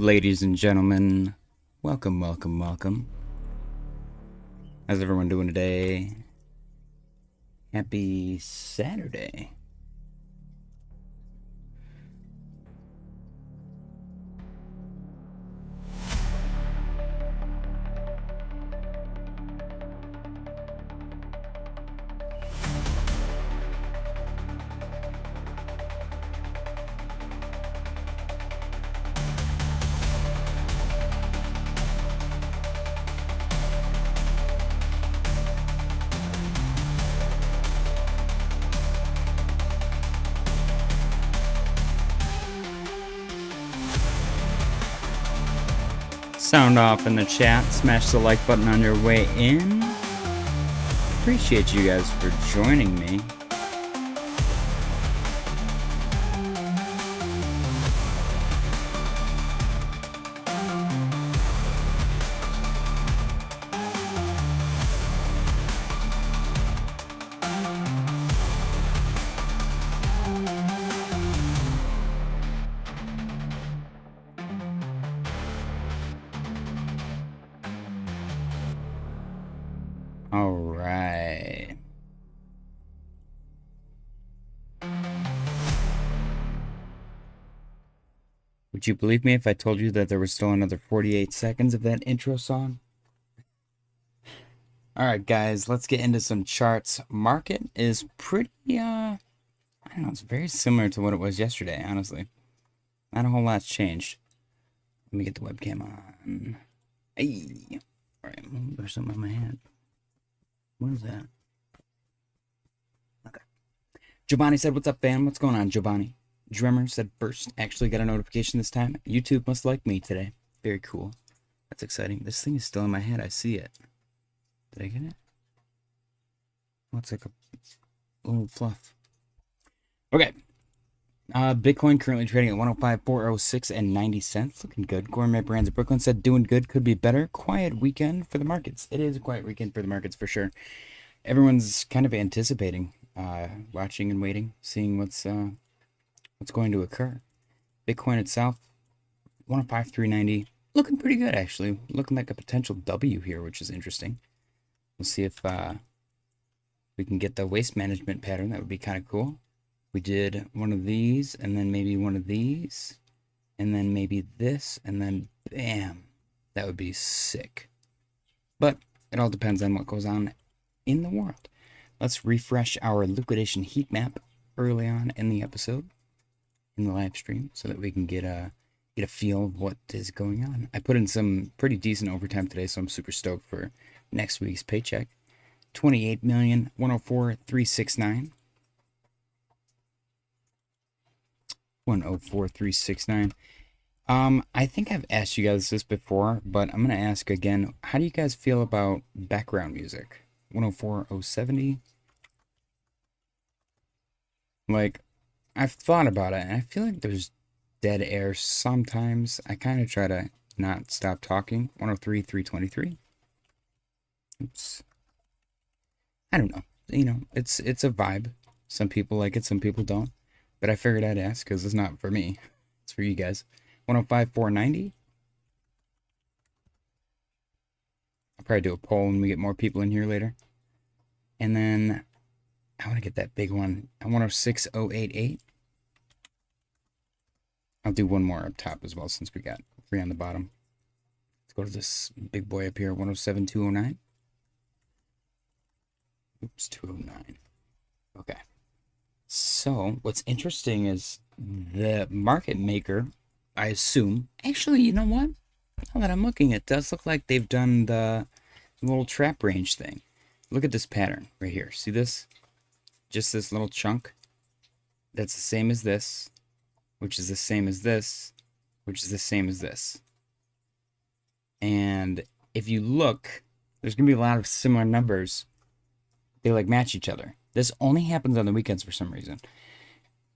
Ladies and gentlemen, welcome, welcome, welcome. How's everyone doing today? Happy Saturday. Sound off in the chat, smash the like button on your way in. Appreciate you guys for joining me. All right. Would you believe me if I told you that there was still another 48 seconds of that intro song? All right, guys, let's get into some charts. Market is pretty, I don't know, it's very similar to what it was yesterday, honestly. Not a whole lot's changed. Let me get the webcam on. Hey. All right, there's something on my head. What is that? Okay. Giovanni said, what's up, fam? What's going on, Giovanni? Drummer said, first, actually got a notification this time. YouTube must like me today. Very cool. That's exciting. This thing is still in my head. I see it. Did I get it? Looks like a little fluff. Okay. Bitcoin currently trading at 105,406 and 90 cents. Looking good. Gourmet Brands of Brooklyn said doing good, could be better. Quiet weekend for the markets. It is a quiet weekend for the markets for sure. Everyone's kind of anticipating, watching and waiting, seeing what's going to occur. Bitcoin itself, 105,390. Looking pretty good, actually. Looking like a potential W here, which is interesting. We'll see if we can get the waste management pattern. That would be kind of cool. We did one of these, and then maybe one of these, and then maybe this, and then bam. That would be sick. But it all depends on what goes on in the world. Let's refresh our liquidation heat map early on in the episode, in the live stream, so that we can get a feel of what is going on. I put in some pretty decent overtime today, so I'm super stoked for next week's paycheck. 28,104,369. 104,369. I think I've asked you guys this before, but I'm gonna ask again. How do you guys feel about background music? 104,070. Like, I've thought about it, and I feel like there's dead air sometimes. I kind of try to not stop talking. 103,323. Oops. I don't know. You know, it's a vibe. Some people like it, some people don't. But I figured I'd ask because it's not for me. It's for you guys. 105,490. I'll probably do a poll when we get more people in here later. And then I want to get that big one. 106,088. I'll do one more up top as well since we got 3 on the bottom. Let's go to this big boy up here. 107,209. Oops, 209. Okay. So, what's interesting is the market maker, I assume, actually, you know what? Now that I'm looking, it does look like they've done the little trap range thing. Look at this pattern right here. See this? Just this little chunk. That's the same as this, which is the same as this, which is the same as this. And if you look, there's going to be a lot of similar numbers. They like match each other. This only happens on the weekends for some reason.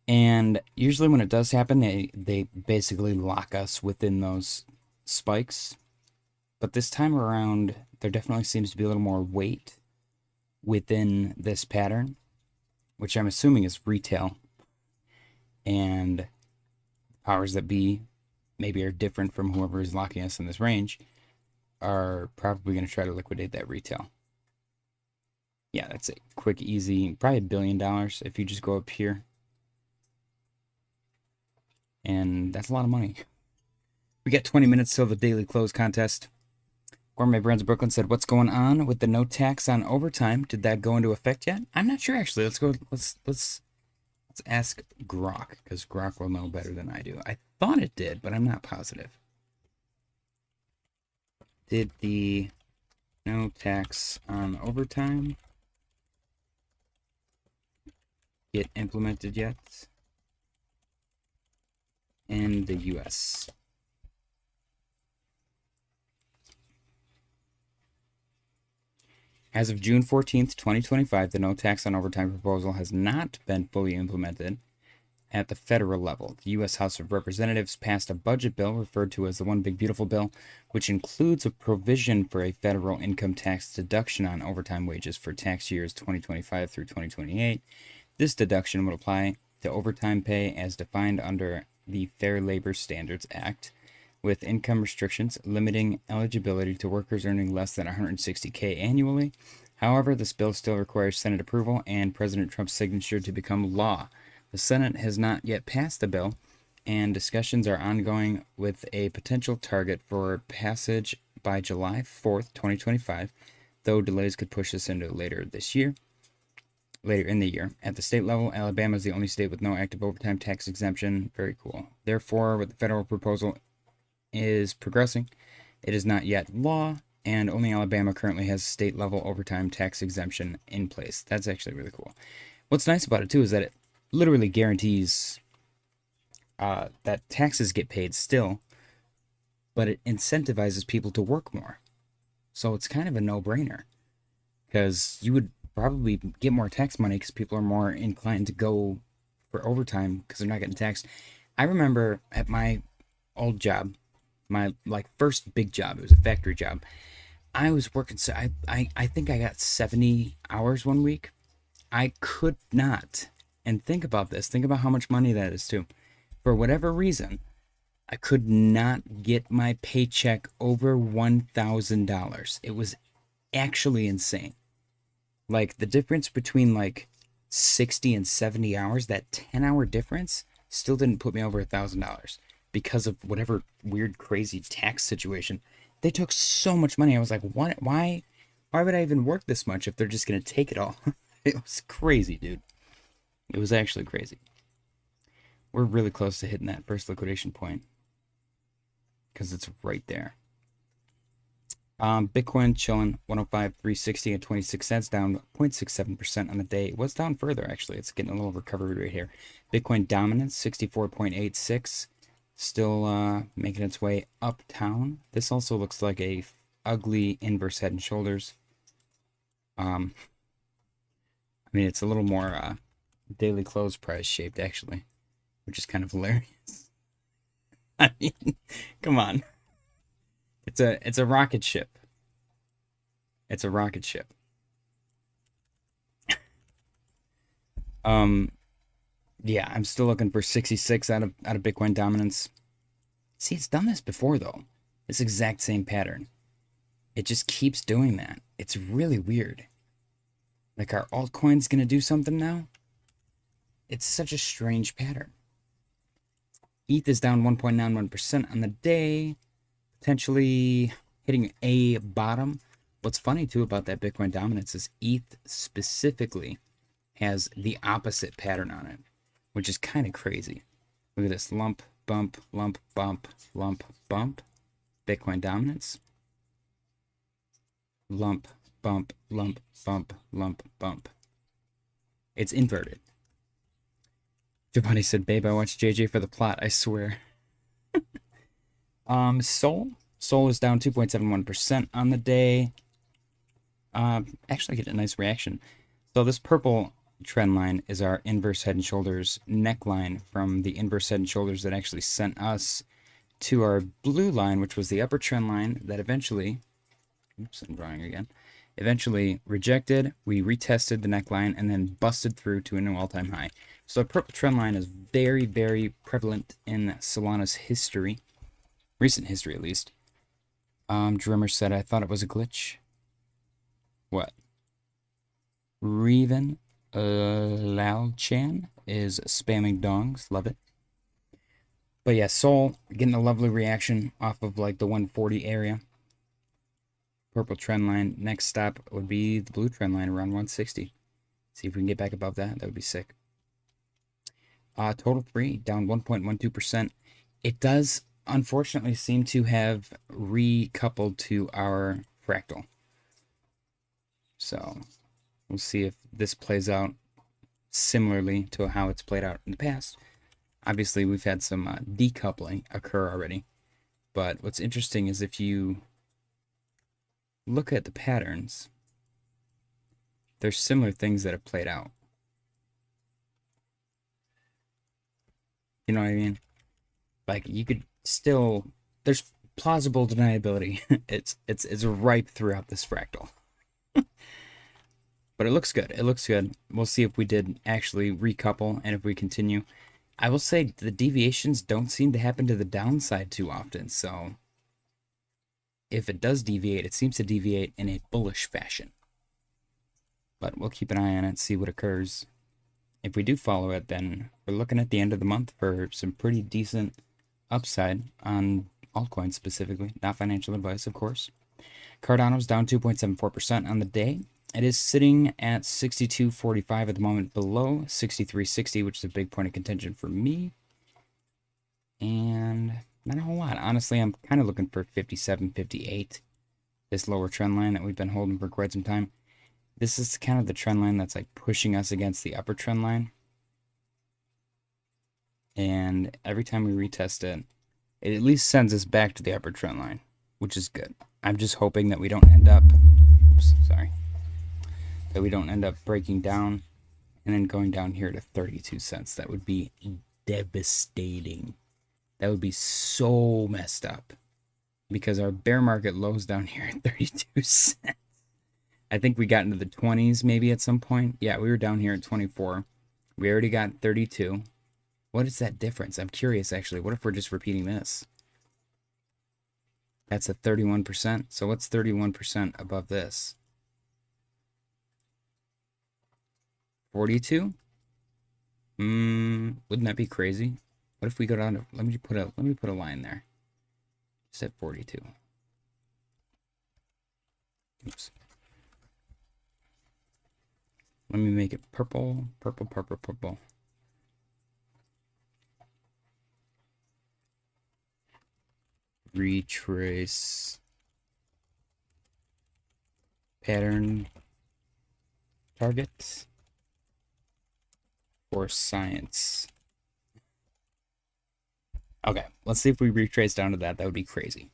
And usually when it does happen, they basically lock us within those spikes. But this time around, there definitely seems to be a little more weight within this pattern, which I'm assuming is retail. And powers that be maybe are different from whoever is locking us in this range are probably going to try to liquidate that retail. Yeah, that's a quick, easy, probably $1 billion if you just go up here. And that's a lot of money. We got 20 minutes till the daily close contest. Gourmet Brands Brooklyn said, "What's going on with the no tax on overtime? Did that go into effect yet?" I'm not sure actually. Let's ask Grok, because Grok will know better than I do. I thought it did, but I'm not positive. Did the no tax on overtime get implemented yet in the US? As of June 14th, 2025, the no tax on overtime proposal has not been fully implemented at the federal level. The U.S. House of Representatives passed a budget bill referred to as the One Big Beautiful Bill, which includes a provision for a federal income tax deduction on overtime wages for tax years 2025 through 2028. This deduction would apply to overtime pay as defined under the Fair Labor Standards Act, with income restrictions limiting eligibility to workers earning less than $160K annually. However, this bill still requires Senate approval and President Trump's signature to become law. The Senate has not yet passed the bill, and discussions are ongoing with a potential target for passage by July 4th, 2025, though delays could push this into later in the year. At the state level, Alabama is the only state with no active overtime tax exemption. Very cool. Therefore, with the federal proposal is progressing, it is not yet law, and only Alabama currently has state-level overtime tax exemption in place. That's actually really cool. What's nice about it, too, is that it literally guarantees that taxes get paid still, but it incentivizes people to work more. So it's kind of a no-brainer, because you would probably get more tax money because people are more inclined to go for overtime because they're not getting taxed. I remember at my old job, my first big job, it was a factory job. I was working, so I think I got 70 hours one week. I could not, and think about this, think about how much money that is too. For whatever reason, I could not get my paycheck over $1,000. It was actually insane. Like, the difference between like 60 and 70 hours, that 10-hour difference still didn't put me over $1,000 because of whatever weird, crazy tax situation. They took so much money. I was like, what? Why would I even work this much if they're just going to take it all? It was crazy, dude. It was actually crazy. We're really close to hitting that first liquidation point because it's right there. Bitcoin chilling 105,360 at 26 cents, down 0.67% on the day. It was down further, actually. It's getting a little recovery right here. Bitcoin dominance 64.86, still making its way uptown. This also looks like a ugly inverse head and shoulders. I mean, it's a little more daily close price shaped, actually, which is kind of hilarious. I mean, come on. It's a rocket ship. It's a rocket ship. Yeah, I'm still looking for 66 out of Bitcoin dominance. See, it's done this before though. This exact same pattern. It just keeps doing that. It's really weird. Like, are altcoins gonna do something now? It's such a strange pattern. ETH is down 1.91% on the day, potentially hitting a bottom. What's funny too about that Bitcoin dominance is ETH specifically has the opposite pattern on it, which is kind of crazy. Look at this: lump, bump, lump, bump, lump, bump. Bitcoin dominance. Lump, bump, lump, bump, lump, bump. It's inverted. Giovanni said, "Babe, I watched JJ for the plot, I swear." Sol is down 2.71% on the day. Actually get a nice reaction. So this purple trend line is our inverse head and shoulders neckline from the inverse head and shoulders that actually sent us to our blue line, which was the upper trend line that eventually, oops, I'm drawing again, eventually rejected. We retested the neckline and then busted through to a new all-time high. So the purple trend line is very, very prevalent in Solana's history. Recent history, at least. Drummer said, I thought it was a glitch. What? Reven Lalchan is spamming dongs. Love it. But yeah, Sol getting a lovely reaction off of like the 140 area. Purple trend line. Next stop would be the blue trend line around 160. See if we can get back above that. That would be sick. Total 3 down 1.12%. It does unfortunately seem to have recoupled to our fractal. So we'll see if this plays out similarly to how it's played out in the past. Obviously, we've had some decoupling occur already. But what's interesting is if you look at the patterns, there's similar things that have played out. You know what I mean? Like, you could still, there's plausible deniability. It's ripe throughout this fractal. But it looks good. It looks good. We'll see if we did actually recouple and if we continue. I will say the deviations don't seem to happen to the downside too often. So if it does deviate, it seems to deviate in a bullish fashion. But we'll keep an eye on it, see what occurs. If we do follow it, then we're looking at the end of the month for some pretty decent upside on altcoins specifically. Not financial advice, of course. Cardano's down 2.74% on the day. It is sitting at 62.45 at the moment, below 63.60, which is a big point of contention for me. And not a whole lot. Honestly, I'm kind of looking for 57.58, this lower trend line that we've been holding for quite some time. This is kind of the trend line that's like pushing us against the upper trend line. And every time we retest it, it at least sends us back to the upper trend line, which is good. I'm just hoping that we don't end up, that we don't end up breaking down and then going down here to 32 cents. That would be devastating. That would be so messed up because our bear market lows down here at 32 cents. I think we got into the 20s maybe at some point. Yeah, we were down here at 24. We already got 32. What is that difference? I'm curious, actually. What if we're just repeating this? That's a 31%. So what's 31% above this? 42? Wouldn't that be crazy? What if we go down to, let me put a line there. Just at 42. Oops. Let me make it purple, purple, purple, purple. Retrace pattern targets for science. Okay, let's see if we retrace down to that. That would be crazy.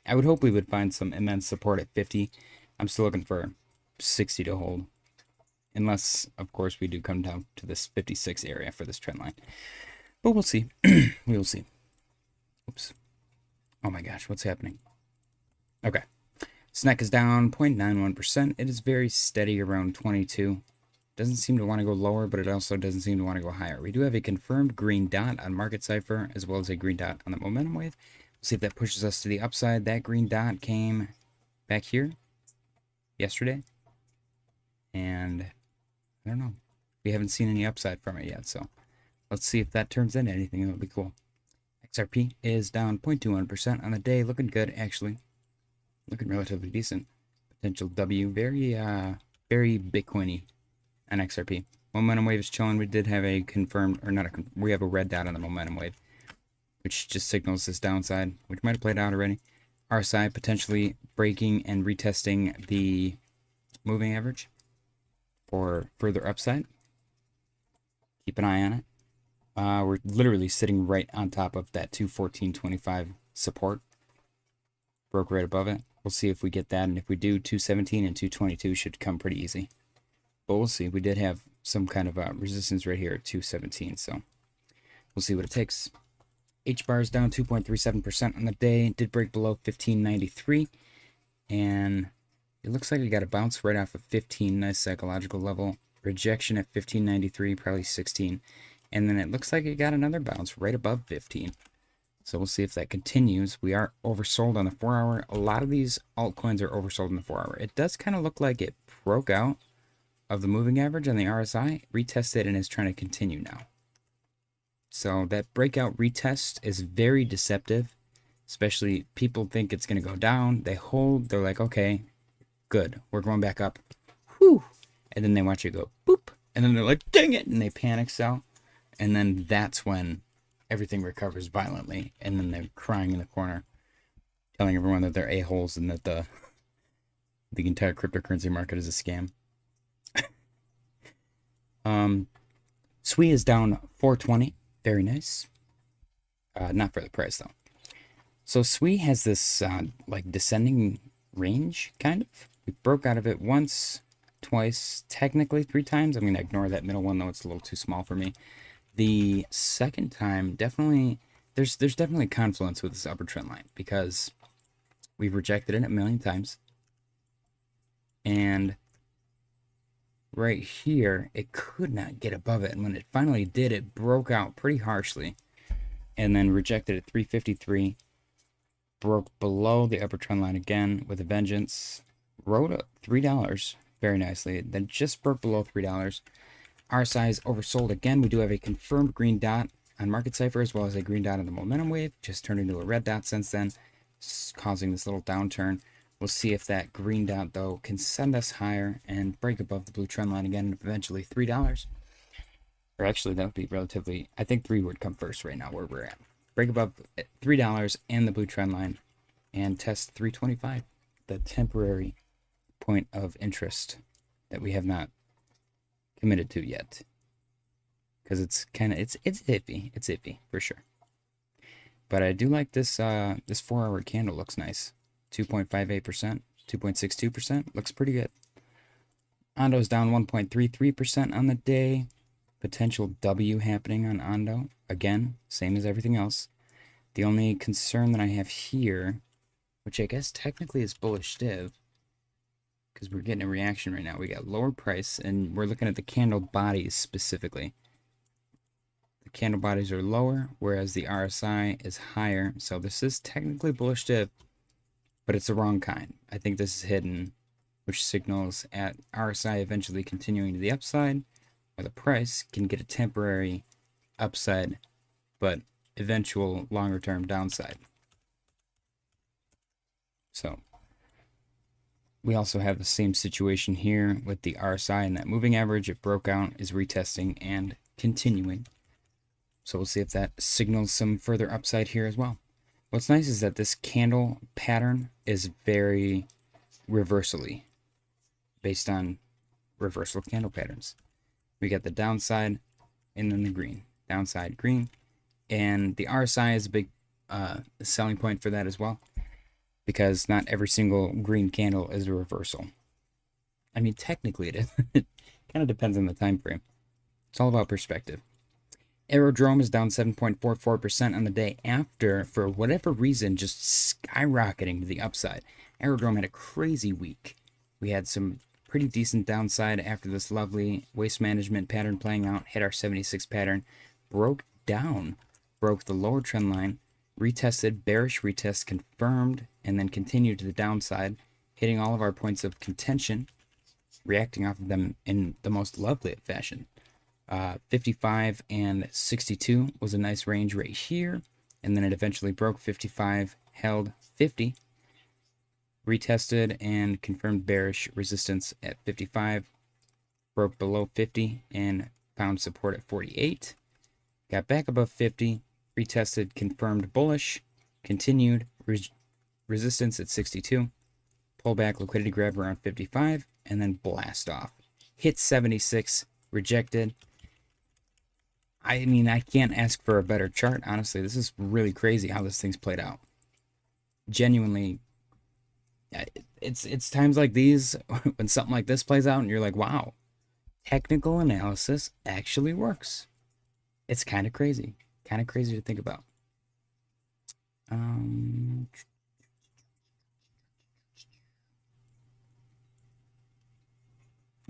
I would hope we would find some immense support at 50. I'm still looking for 60 to hold. Unless, of course, we do come down to this 56 area for this trend line. But we'll see. We will see. Oops. Oh my gosh, what's happening? Okay. SNEK is down 0.91%. It is very steady around 22. Doesn't seem to want to go lower, but it also doesn't seem to want to go higher. We do have a confirmed green dot on Market Cipher, as well as a green dot on the momentum wave. We'll see if that pushes us to the upside. That green dot came back here yesterday. And I don't know. We haven't seen any upside from it yet, so let's see if that turns into anything. That would be cool. XRP is down 0.21% on the day. Looking good, actually. Looking relatively decent. Potential W. Very Bitcoin-y on XRP. Momentum wave is chilling. We did have a confirmed, or not a, we have a red dot on the momentum wave, which just signals this downside, which might have played out already. RSI potentially breaking and retesting the moving average for further upside. Keep an eye on it. We're literally sitting right on top of that 214.25 support. Broke right above it. We'll see if we get that, and if we do, 217 and 222 should come pretty easy. But we'll see. We did have some kind of resistance right here at 217, so we'll see what it takes. HBAR is down 2.37% on the day. Did break below 1593, and it looks like we got a bounce right off of 15. Nice psychological level. Rejection at 1593, probably 16. And then it looks like it got another bounce right above 15. So we'll see if that continues. We are oversold on the 4-hour. A lot of these altcoins are oversold in the 4-hour. It does kind of look like it broke out of the moving average on the RSI, retested, and is trying to continue now. So that breakout retest is very deceptive, especially people think it's going to go down. They hold. They're like, okay, good. We're going back up. Whew. And then they watch it go boop. And then they're like, dang it. And they panic sell. And then that's when everything recovers violently, and then they're crying in the corner, telling everyone that they're a-holes and that the entire cryptocurrency market is a scam. SWE is down 420. Very nice. Not for the price, though. So SWE has this like descending range, kind of. We broke out of it once, twice, technically 3 times. I'm going to ignore that middle one, though. It's a little too small for me. The second time, definitely, there's definitely confluence with this upper trend line, because we've rejected it a million times. And right here, it could not get above it. And when it finally did, it broke out pretty harshly. And then rejected at 353. Broke below the upper trend line again with a vengeance. Rode up $3 very nicely. Then just broke below $3. RSI is oversold again. We do have a confirmed green dot on Market Cipher, as well as a green dot on the momentum wave. Just turned into a red dot since then, causing this little downturn. We'll see if that green dot, though, can send us higher and break above the blue trend line again, and eventually $3. Or actually, that would be relatively, I think 3 would come first right now where we're at. Break above $3 and the blue trend line, and test 325, the temporary point of interest that we have not committed to yet, because it's kind of it's iffy for sure. But I do like this this 4-hour candle. Looks nice. 2.58%, 2.62%, looks pretty good. Ondo's down 1.33% on the day. Potential W happening on Ondo again, same as everything else. The only concern that I have here, which I guess technically is bullish div, because we're getting a reaction right now. We got lower price, and we're looking at the candle bodies specifically. The candle bodies are lower, whereas the RSI is higher. So this is technically bullish dip, but it's the wrong kind. I think this is hidden, which signals at RSI eventually continuing to the upside, where the price can get a temporary upside, but eventual longer-term downside. So we also have the same situation here with the RSI and that moving average. It broke out, is retesting and continuing. So we'll see if that signals some further upside here as well. What's nice is that this candle pattern is very reversally based on reversal candle patterns. We got the downside and then the green. Downside, green. And the RSI is a big selling point for that as well, because not every single green candle is a reversal. I mean, technically it is. It kind of depends on the time frame. It's all about perspective. Aerodrome is down 7.44% on the day after, for whatever reason, just skyrocketing to the upside. Aerodrome had a crazy week. We had some pretty decent downside after this lovely waste management pattern playing out, hit our 76 pattern, broke down, broke the lower trend line, retested, bearish retest confirmed, and then continued to the downside, hitting all of our points of contention, reacting off of them in the most lovely fashion. 55 and 62 was a nice range right here, and then it eventually broke 55, held 50, retested and confirmed bearish resistance at 55, broke below 50 and found support at 48, got back above 50, retested, confirmed bullish, continued resistance at 62, pullback, liquidity grab around 55, and then blast off. Hit 76, rejected. I mean, I can't ask for a better chart, honestly. This is really crazy how this thing's played out. Genuinely, it's times like these when something like this plays out and you're like, wow, technical analysis actually works. It's kind of crazy. Kind of crazy to think about.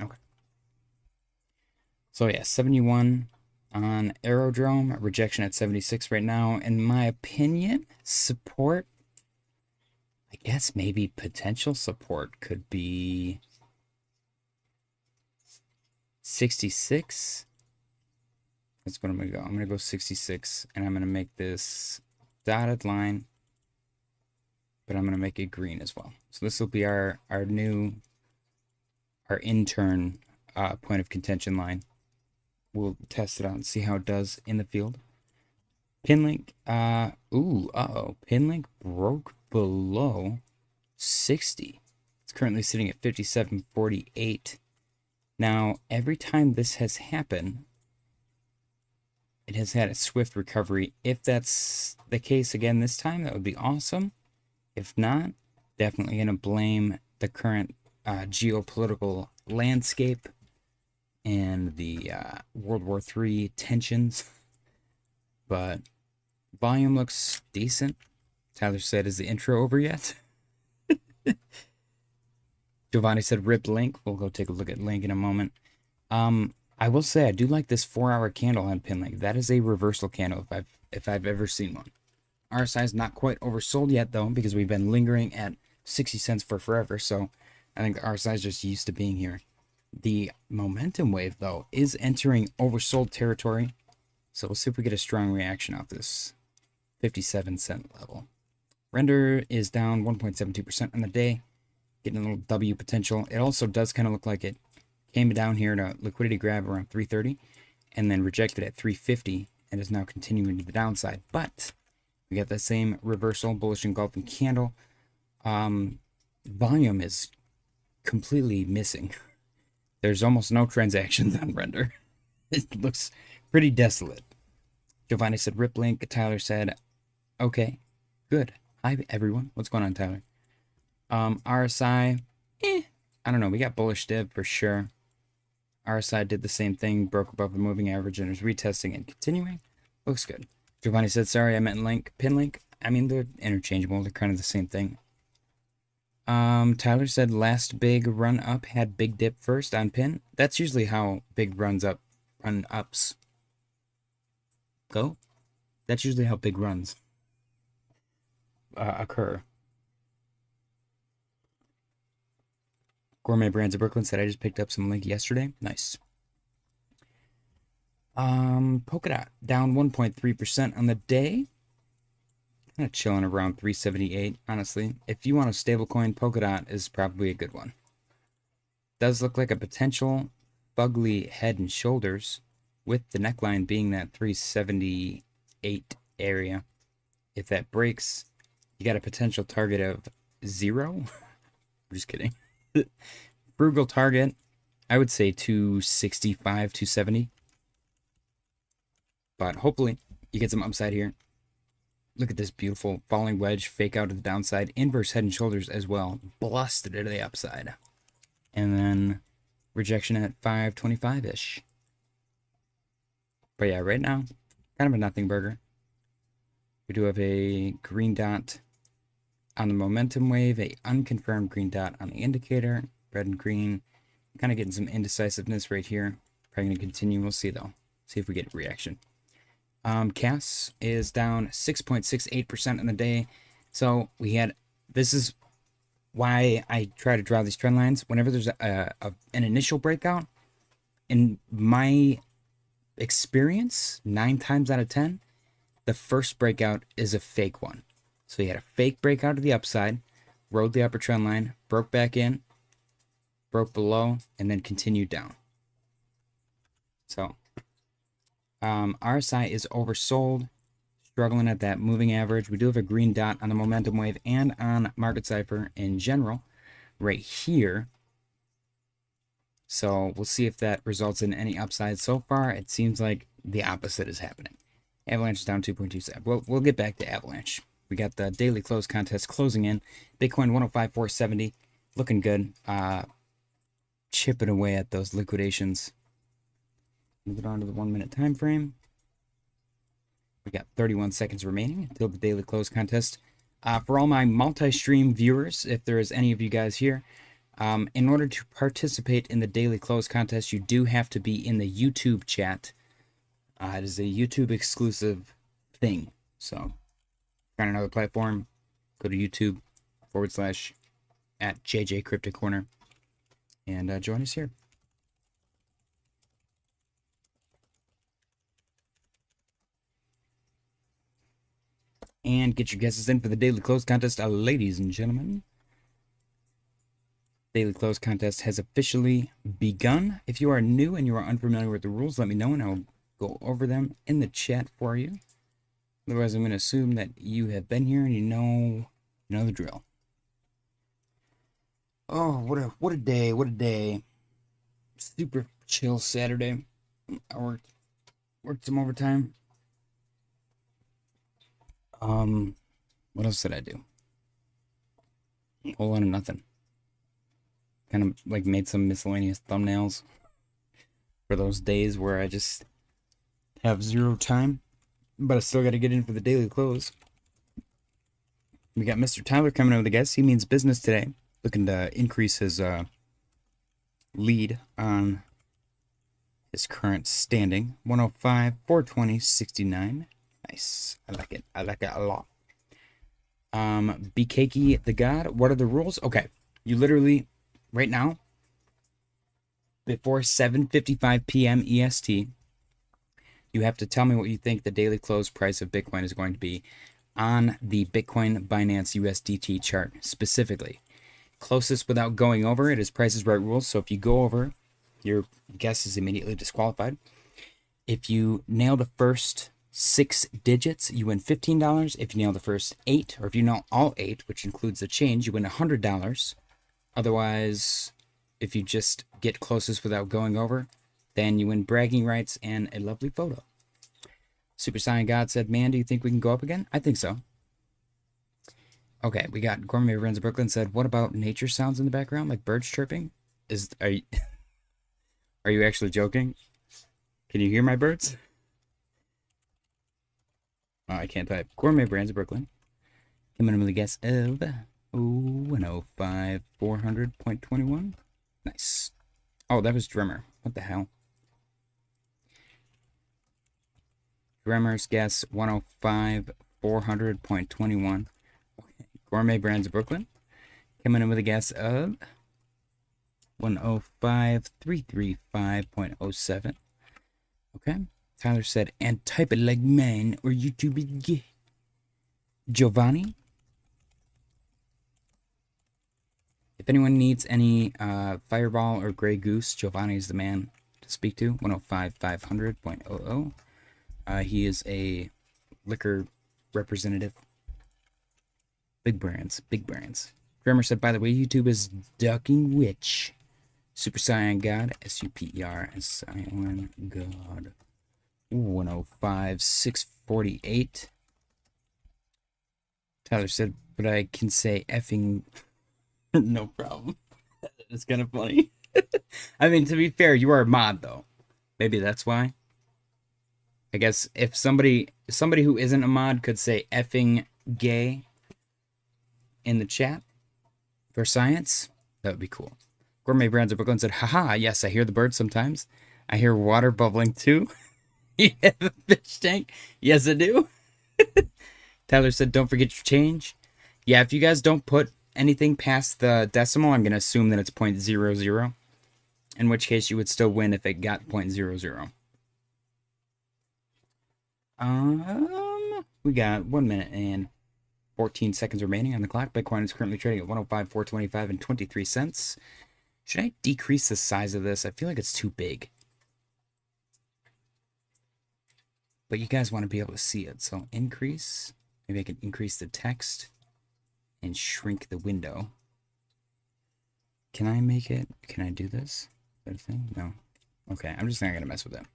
Okay. So yeah, 71 On Aerodrome, rejection at 76 right now. In my opinion, support, I guess maybe potential support could be 66. That's what I'm going to go. I'm going to go 66, and I'm going to make this dotted line, but I'm going to make it green as well. So this will be our intern point of contention line. We'll test it out and see how it does in the field. Pinlink, Pinlink broke below 60. It's currently sitting at 57.48. Now, every time this has happened, it has had a swift recovery. If that's the case again this time, that would be awesome. If not, definitely going to blame the current geopolitical landscape and the World War III tensions. But volume looks decent. Tyler said, is the intro over yet? Giovanni said, rip Link. We'll go take a look at Link in a moment. I will say I do like this 4-hour candle on Pinlink. That is a reversal candle if I've ever seen one. RSI is not quite oversold yet though, because we've been lingering at 60 cents for forever. So I think the RSI is just used to being here. The momentum wave though is entering oversold territory. So we'll see if we get a strong reaction off this 57-cent level. Render is down 1.72% on the day, getting a little W potential. It also does kind of look like it came down here to liquidity grab around 330 and then rejected at 350 and is now continuing to the downside. But we got that same reversal, bullish engulfing candle. Volume is completely missing. There's almost no transactions on Render. It looks pretty desolate. Giovanni said, rip Link. Tyler said, okay, good. Hi, everyone. What's going on, Tyler? RSI, I don't know. We got bullish div for sure. RSI did the same thing, broke above the moving average and is retesting and continuing. Looks good. Giovanni said, sorry, I meant Link. Pinlink, I mean, they're interchangeable. They're kind of the same thing. Tyler said last big run up had big dip first on Pin. That's usually how big run ups go. That's usually how big runs occur. Gourmet Brands of Brooklyn said I just picked up some Link yesterday. Nice. Polkadot down 1.3% on the day. Kind of chilling around 378, honestly. If you want a stablecoin, Polkadot is probably a good one. Does look like a potential fugly head and shoulders, with the neckline being that 378 area. If that breaks, you got a potential target of 0. I'm just kidding. Frugal target, I would say 265, 270. But hopefully you get some upside here. Look at this beautiful falling wedge, fake out to the downside, inverse head and shoulders as well. Blasted it to the upside. And then rejection at 525-ish. But yeah, right now, kind of a nothing burger. We do have a green dot on the momentum wave, a unconfirmed green dot on the indicator, red and green. Kind of getting some indecisiveness right here. Probably going to continue. We'll see though. See if we get a reaction. CAS is down 6.68% in the day. So we had, this is why I try to draw these trend lines. Whenever there's an initial breakout, in my experience, 9 times out of 10, the first breakout is a fake one. So you had a fake breakout to the upside, rode the upper trend line, broke back in, broke below, and then continued down. So RSI is oversold, struggling at that moving average. We do have a green dot on the momentum wave and on Market Cipher in general right here. So we'll see if that results in any upside. So far, it seems like the opposite is happening. Avalanche is down 2.27. We'll get back to Avalanche. We got the daily close contest closing in. Bitcoin 105,470, looking good. Chipping away at those liquidations. Move it on to the 1 minute time frame. We got 31 seconds remaining until the daily close contest. For all my multi-stream viewers, if there is any of you guys here, in order to participate in the daily close contest, you do have to be in the YouTube chat. It is a YouTube exclusive thing. So, find another platform, go to YouTube / @JJ Cryptic Corner and join us here. And get your guesses in for the daily close contest, ladies and gentlemen. Daily close contest has officially begun. If you are new and you are unfamiliar with the rules, let me know and I'll go over them in the chat for you. Otherwise, I'm going to assume that you have been here and you know the drill. Oh, what a day! What a day! Super chill Saturday. I worked some overtime. What else did I do? A whole lot of nothing. Kind of like made some miscellaneous thumbnails for those days where I just have zero time, but I still got to get in for the daily close. We got Mr. Tyler coming in with a guess. He means business today, looking to increase his lead on his current standing. 105, 420, 69. Nice. I like it. I like it a lot. BKakey the God. What are the rules? Okay. You literally, right now, before 7:55 p.m. EST, you have to tell me what you think the daily close price of Bitcoin is going to be on the Bitcoin Binance USDT chart specifically. Closest without going over it is Price is Right rules. So if you go over, your guess is immediately disqualified. If you nail the first 6 digits, you win $15. If you nail the first 8, or if you nail all 8, which includes the change, you win $100. Otherwise, if you just get closest without going over, then you win bragging rights and a lovely photo. Super Saiyan God said, man, do you think we can go up again? I think so. Okay, we got Gourmet Runs of Brooklyn said, what about nature sounds in the background, like birds chirping? Are you actually joking? Can you hear my birds? Oh, I can't type. Gourmet Brands of Brooklyn. Coming in with a guess of 105, 400.21. Nice. Oh, that was Drummer. What the hell? Drummer's guess 105, 400.21. Okay. Gourmet Brands of Brooklyn. Coming in with a guess of 105, 335.07. Okay. Tyler said, and type it like man or YouTube is gay. Giovanni. If anyone needs any Fireball or Grey Goose, Giovanni is the man to speak to. 105, 500.00. He is a liquor representative. Big brands, big brands. Drummer said, by the way, YouTube is ducking witch. Super Saiyan God, SUPER, Saiyan God. 105, 648. Tyler said, but I can say effing no problem. It's kind of funny. I mean, to be fair, you are a mod, though. Maybe that's why. I guess if somebody who isn't a mod could say effing gay in the chat for science, that would be cool. Gourmet Brands of Brooklyn said, haha, yes, I hear the birds sometimes. I hear water bubbling, too. You have a fish tank? Yes, I do. Tyler said, don't forget your change. Yeah, if you guys don't put anything past the decimal, I'm going to assume that it's 0.00. In which case, you would still win if it got 0.00. We got 1 minute and 14 seconds remaining on the clock. Bitcoin is currently trading at 105, 425 and 23 cents. Should I decrease the size of this? I feel like it's too big. But you guys want to be able to see it, so increase. Maybe I can increase the text and shrink the window. Can I make it? Can I do this? Is that a thing? No. Okay, I'm just not going to mess with it.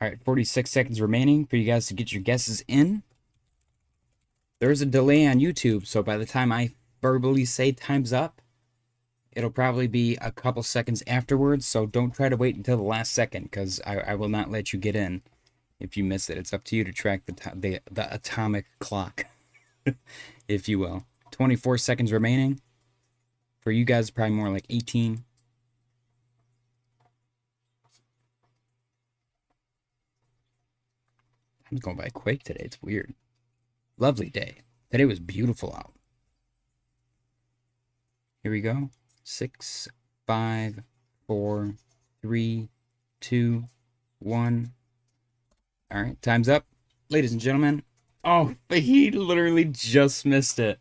All right, 46 seconds remaining for you guys to get your guesses in. There's a delay on YouTube, so by the time I verbally say time's up, it'll probably be a couple seconds afterwards, so don't try to wait until the last second, because I will not let you get in if you miss it. It's up to you to track the atomic clock, if you will. 24 seconds remaining. For you guys, probably more like 18. Time's going by quick today. It's weird. Lovely day. Today was beautiful out. Here we go. 6, 5, 4, 3, 2, 1. All right, time's up. Ladies and gentlemen. Oh, but he literally just missed it.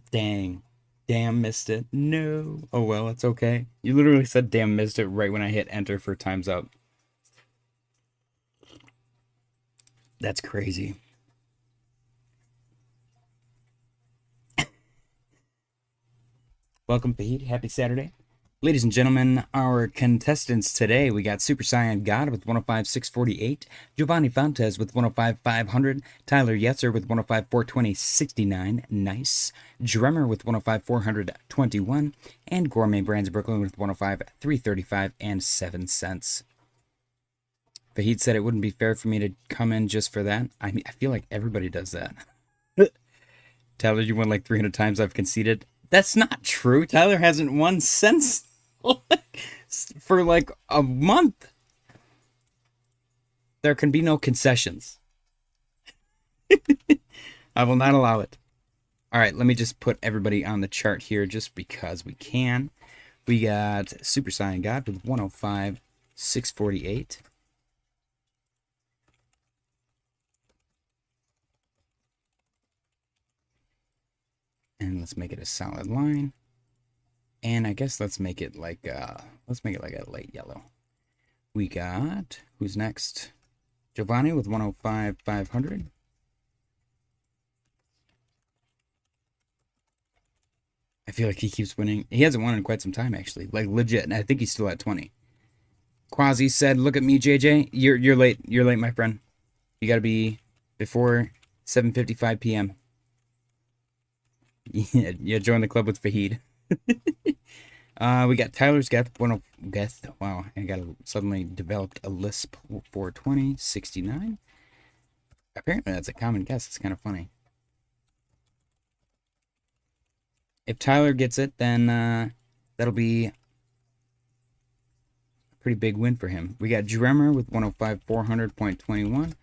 Dang. Damn, missed it. No. Oh, well, it's okay. You literally said damn, missed it right when I hit enter for time's up. That's crazy. Welcome, Fahid. Happy Saturday. Ladies and gentlemen, our contestants today, we got Super Saiyan God with 105,648, Giovanni Fontes with 105,500, Tyler Yetzer with 105,420.69, nice, Dremmer with 105,421, and Gourmet Brands Brooklyn with 105,335 and 7 cents. Fahid said it wouldn't be fair for me to come in just for that. I mean, I feel like everybody does that. Tyler, you won like 300 times I've conceded. That's not true. Tyler hasn't won since for like a month. There can be no concessions. I will not allow it. All right, let me just put everybody on the chart here just because we can. We got Super Saiyan God with 105,648. And let's make it a solid line. And I guess let's make it like a light yellow. We got, who's next? Giovanni with 105,500. I feel like he keeps winning. He hasn't won in quite some time, actually. Like, legit. And I think he's still at 20. Quasi said, look at me, JJ. You're late. You're late, my friend. You got to be before 7:55 p.m. Yeah, join the club with Fahid. We got Tyler's Guest. Wow, I got suddenly developed a Lisp 420.69. Apparently, that's a common guess. It's kind of funny. If Tyler gets it, then that'll be a pretty big win for him. We got Dremmer with 105,400.21.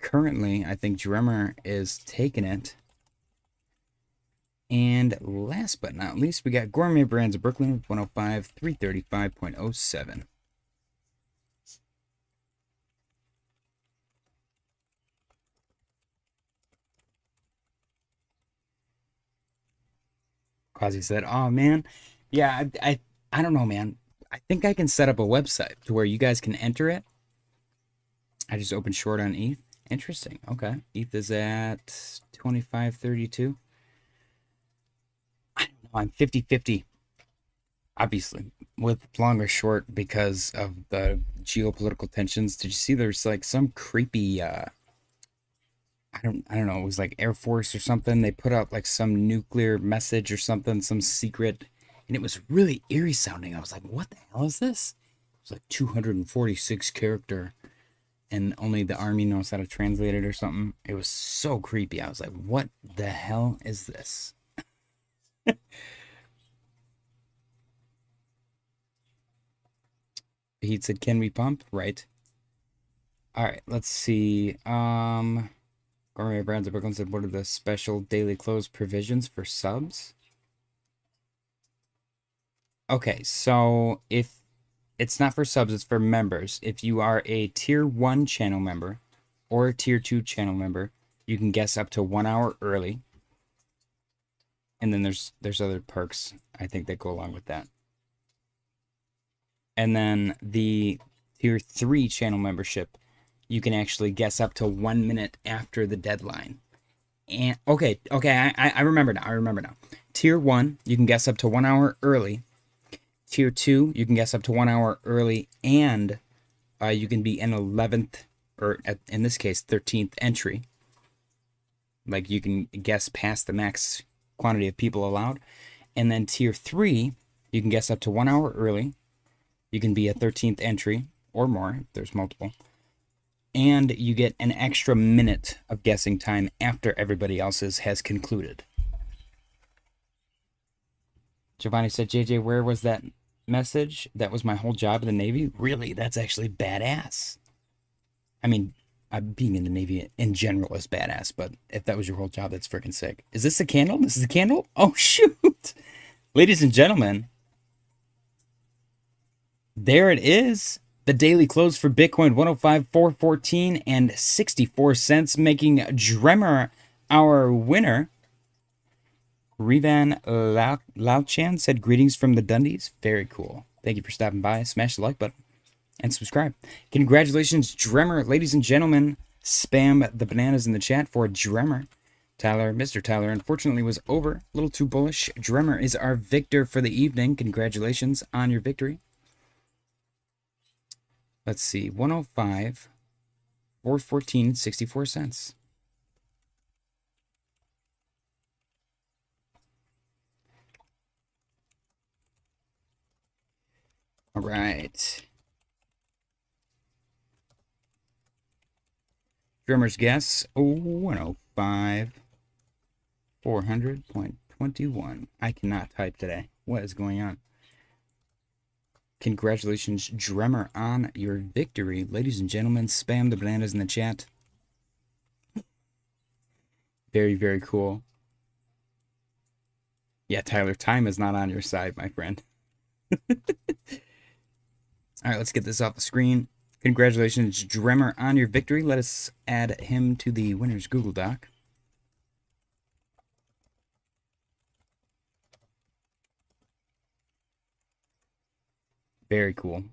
Currently, I think Dremmer is taking it. And last but not least, we got Gourmet Brands of Brooklyn with 105,335.07. Quasi said, oh man, yeah, I don't know, man. I think I can set up a website to where you guys can enter it. I just opened short on ETH. Interesting. Okay. ETH is at 25.32. I don't know. I'm 50-50. Obviously, with long or short because of the geopolitical tensions. Did you see there's like some creepy I don't know, it was like Air Force or something. They put out like some nuclear message or something, some secret, and it was really eerie sounding. I was like, what the hell is this? It was like 246 character, and only the army knows how to translate it or something. It was so creepy. I was like, what the hell is this? He said, can we pump? Right. All right, let's see. Gourmet Brands of Brooklyn said, what are the special daily close provisions for subs? Okay, so if it's not for subs, it's for members. If you are a tier 1 channel member or a tier 2 channel member, you can guess up to 1 hour early. And then there's other perks, I think, that go along with that. And then the tier 3 channel membership, you can actually guess up to 1 minute after the deadline. And okay, I remember now. Tier 1, you can guess up to 1 hour early. Tier 2, you can guess up to 1 hour early, and you can be an 11th, or in this case, 13th entry. Like, you can guess past the max quantity of people allowed. And then tier 3, you can guess up to 1 hour early. You can be a 13th entry or more, if there's multiple. And you get an extra minute of guessing time after everybody else's has concluded. Giovanni said, JJ, where was that message, that was my whole job in the Navy. Really? That's actually badass. I mean, being in the Navy in general is badass, but if that was your whole job, that's freaking sick. Is this a candle? This is a candle? Oh, shoot. Ladies and gentlemen, there it is. The daily close for Bitcoin, 105,414 and 64 cents, making Dremmer our winner. Revan Lauchan said greetings from the Dundies. Very cool. Thank you for stopping by. Smash the like button and subscribe. Congratulations, Dremmer. Ladies and gentlemen, spam the bananas in the chat for Dremmer. Tyler, Mr. Tyler, unfortunately was over. A little too bullish. Dremmer is our victor for the evening. Congratulations on your victory. Let's see. 105, 414, 64 cents. All right. Drummer's guess. Oh, 105, 400.21. I cannot type today. What is going on? Congratulations, Dremmer, on your victory. Ladies and gentlemen, spam the bananas in the chat. Very, very cool. Yeah, Tyler, time is not on your side, my friend. All right, let's get this off the screen. Congratulations, Dremmer, on your victory. Let us add him to the winner's Google Doc. Very cool.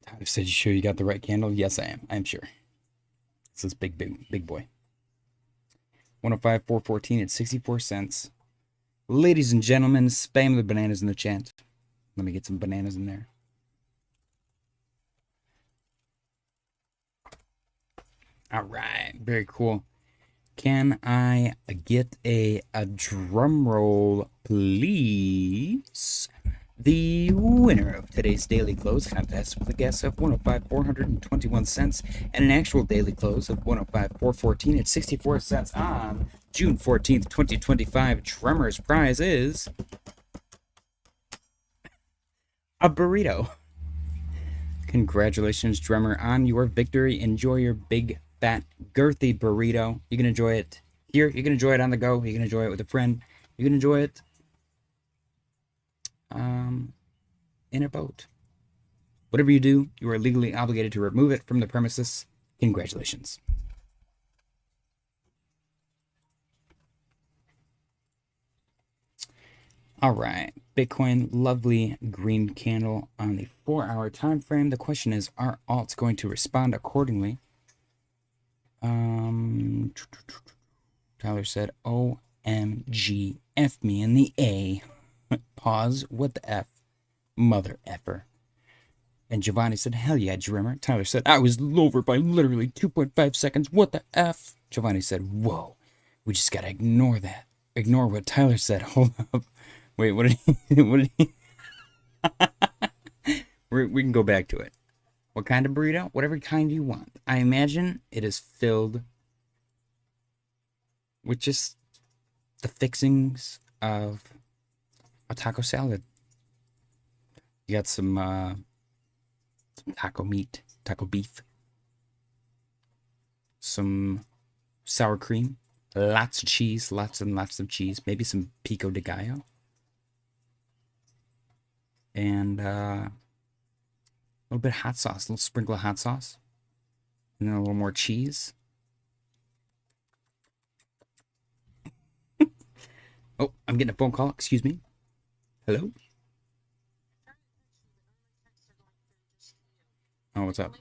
Tyler said, "You sure you got the right candle?" Yes, I am. I'm sure. This is big boy. 105, 414 at 64 cents. Ladies and gentlemen, spam the bananas in the chat. Let me get some bananas in there. All right, very cool. Can I get a drum roll, please? The winner of today's daily close contest with a guess of 105,421 cents and an actual daily close of 105,414 at 64 cents on June 14th, 2025. Drummer's prize is a burrito. Congratulations, Drummer, on your victory. Enjoy your big, fat, girthy burrito. You can enjoy it here. You can enjoy it on the go. You can enjoy it with a friend. You can enjoy it in a boat. Whatever you do, you are legally obligated to remove it from the premises. Congratulations. All right, Bitcoin, lovely green candle on the 4-hour time frame. The question is, are alts going to respond accordingly? Tyler said, OMG, F me in the A. Pause, what the F? Mother effer. And Giovanni said, hell yeah, Drummer. Tyler said, I was lower by literally 2.5 seconds. What the F? Giovanni said, whoa, we just gotta ignore that. Ignore what Tyler said. Hold up. Wait, what did he? We can go back to it. What kind of burrito? Whatever kind you want. I imagine it is filled with just the fixings of a taco salad. You got some taco meat, taco beef, some sour cream, lots of cheese, lots and lots of cheese, maybe some pico de gallo, and a little bit of hot sauce, a little sprinkle of hot sauce, and then a little more cheese. Oh, I'm getting a phone call. Excuse me. Hello? Oh, what's up?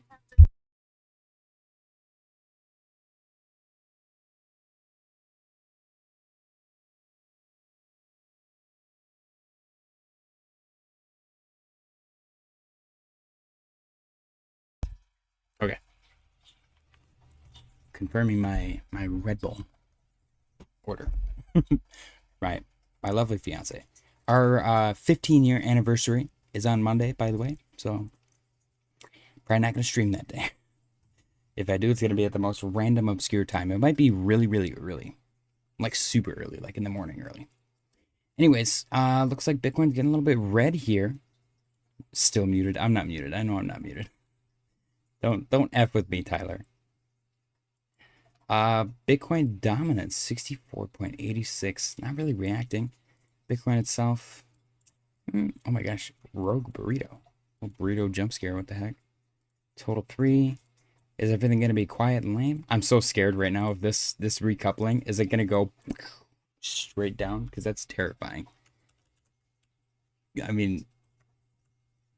Okay. Confirming my Red Bull order. Right. My lovely fiance. Our 15-year anniversary is on Monday, by the way. So, probably not going to stream that day. If I do, it's going to be at the most random, obscure time. It might be really, really early. Like super early, like in the morning early. Anyways, looks like Bitcoin's getting a little bit red here. Still muted. I'm not muted. I know I'm not muted. Don't F with me, Tyler. Bitcoin dominance 64.86. Not really reacting. Bitcoin itself. Oh my gosh. Rogue burrito. Oh, burrito jump scare. What the heck? Total 3. Is everything going to be quiet and lame? I'm so scared right now of this recoupling. Is it going to go straight down? Because that's terrifying. I mean,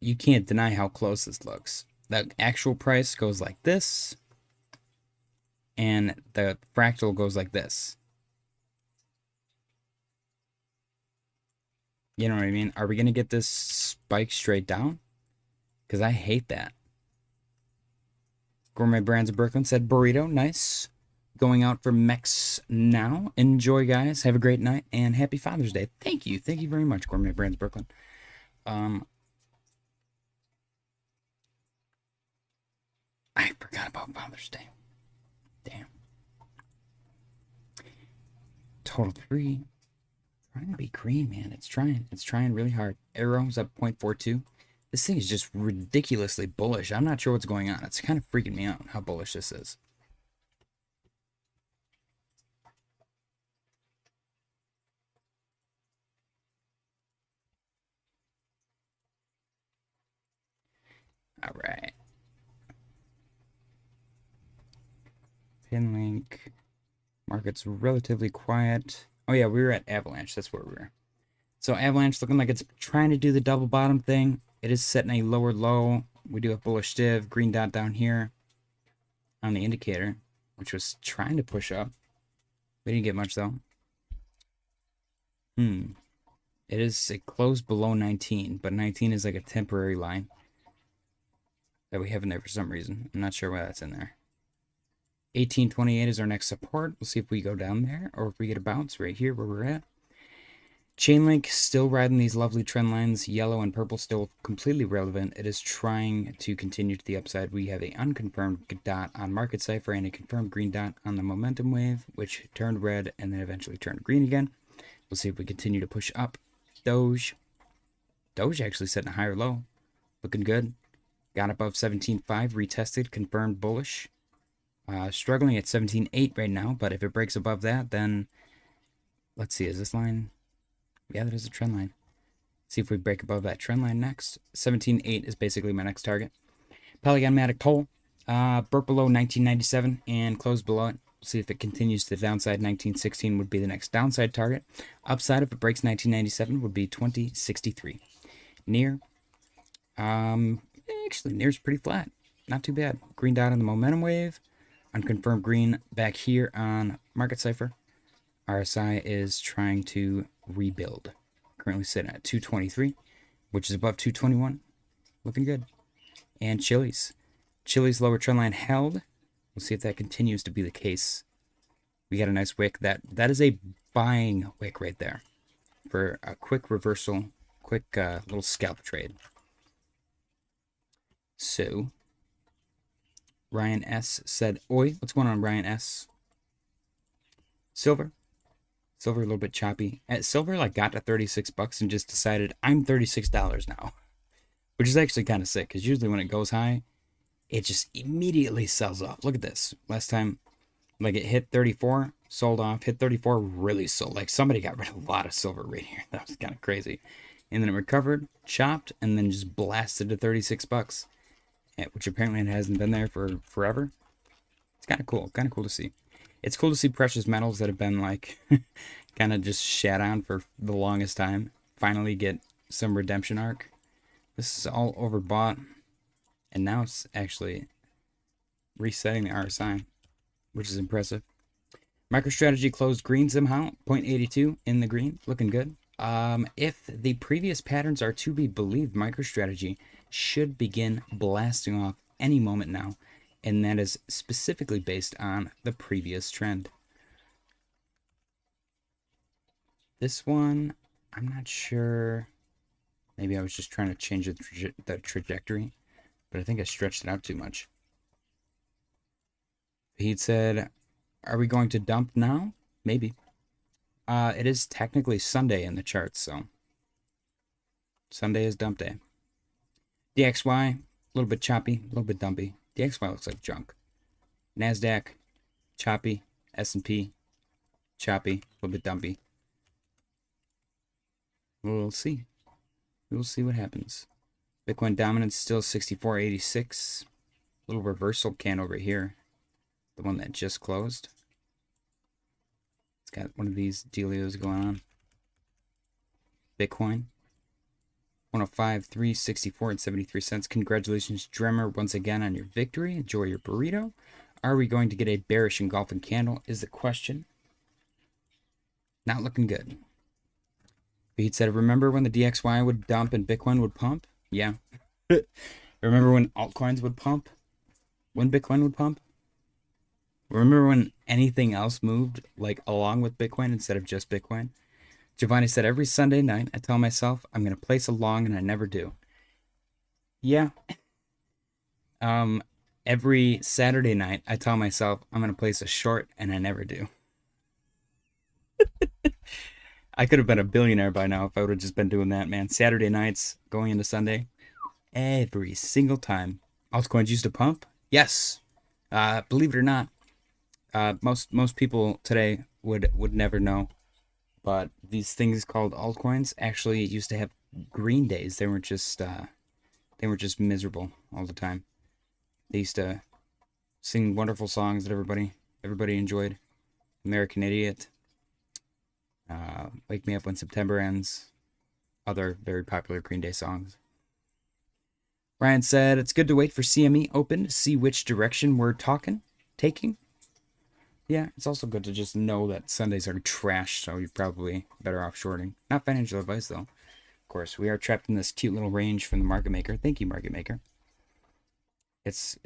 you can't deny how close this looks. The actual price goes like this. And the fractal goes like this. You know what I mean? Are we going to get this spike straight down? Because I hate that. Gourmet Brands of Brooklyn said burrito. Nice. Going out for Mex now. Enjoy, guys. Have a great night. And happy Father's Day. Thank you. Thank you very much, Gourmet Brands Brooklyn. I forgot about Father's Day. Damn. Total 3. Trying to be green, man. It's trying. It's trying really hard. Arrow's up 0.42. This thing is just ridiculously bullish. I'm not sure what's going on. It's kind of freaking me out how bullish this is. All right. Pin link. Market's relatively quiet. Oh yeah, we were at Avalanche. That's where we were. So Avalanche looking like it's trying to do the double bottom thing. It is setting a lower low. We do a bullish div. Green dot down here on the indicator, which was trying to push up. We didn't get much though. It closed below 19, but 19 is like a temporary line that we have in there for some reason. I'm not sure why that's in there. 1828 is our next support. We'll see if we go down there or if we get a bounce right here where we're at. Chainlink still riding these lovely trend lines. Yellow and purple still completely relevant. It is trying to continue to the upside. We have a unconfirmed dot on market cipher and a confirmed green dot on the momentum wave, which turned red and then eventually turned green again. We'll see if we continue to push up. Doge actually setting a higher low. Looking good. Got above 17.5, retested, confirmed bullish. Struggling at 17.8 right now, but if it breaks above that, then let's see, is this line? Yeah, that is a trend line. See if we break above that trend line next. 17.8 is basically my next target. Polygon Matic Pole, broke below 1997 and closed below it. See if it continues to the downside. 1916 would be the next downside target. Upside, if it breaks 1997, would be 2063. Near, actually, near's pretty flat. Not too bad. Green dot on the momentum wave. Unconfirmed green back here on market cipher. RSI is trying to rebuild. Currently sitting at 223, which is above 221. Looking good. And Chili's lower trend line held. We'll see if that continues to be the case. We got a nice wick. That is a buying wick right there for a quick reversal, quick little scalp trade. So Ryan S said, "Oi, what's going on, Ryan S?" Silver a little bit choppy. Silver like got to 36 bucks and just decided I'm $36 now, which is actually kind of sick because usually when it goes high, it just immediately sells off. Look at this. Last time, like it hit 34, sold off. Hit 34, really sold. Like somebody got rid of a lot of silver right here. That was kind of crazy. And then it recovered, chopped, and then just blasted to 36 bucks. Which apparently it hasn't been there for forever. It's kind of cool. Kind of cool to see. It's cool to see precious metals that have been like kind of just shat on for the longest time finally get some redemption arc. This is all overbought. And now it's actually resetting the RSI, which is impressive. MicroStrategy closed green somehow. 0.82 in the green. Looking good. If the previous patterns are to be believed, MicroStrategy should begin blasting off any moment now, and that is specifically based on the previous trend. This one, I'm not sure. Maybe I was just trying to change the trajectory, but I think I stretched it out too much. He said, "Are we going to dump now?" Maybe. It is technically Sunday in the charts, so Sunday is dump day. DXY, a little bit choppy, a little bit dumpy. DXY looks like junk. NASDAQ, choppy. S&P, choppy, a little bit dumpy. We'll see. We'll see what happens. Bitcoin dominance still 64.86. Little reversal can over here. The one that just closed. It's got one of these dealios going on. Bitcoin 105.364 and 73 cents. Congratulations, Dremmer, once again on your victory. Enjoy your burrito. Are we going to get a bearish engulfing candle is the question. Not looking good. Pete said, remember when the DXY would dump and Bitcoin would pump? Yeah. Remember when altcoins would pump? When Bitcoin would pump? Remember when anything else moved, like along with Bitcoin instead of just Bitcoin? Giovanni said, every Sunday night, I tell myself I'm going to place a long, and I never do. Yeah. Every Saturday night, I tell myself I'm going to place a short, and I never do. I could have been a billionaire by now if I would have just been doing that, man. Saturday nights, going into Sunday, every single time. Altcoins used to pump? Yes. Believe it or not, most people today would never know. But these things called altcoins actually used to have green days. They were just miserable all the time. They used to sing wonderful songs that everybody enjoyed. American Idiot, Wake Me Up When September Ends, other very popular Green Day songs. Ryan said, it's good to wait for CME open to see which direction we're taking. Yeah, it's also good to just know that Sundays are trash, so you're probably better off shorting. Not financial advice, though. Of course, we are trapped in this cute little range from the market maker. Thank you, market maker. It's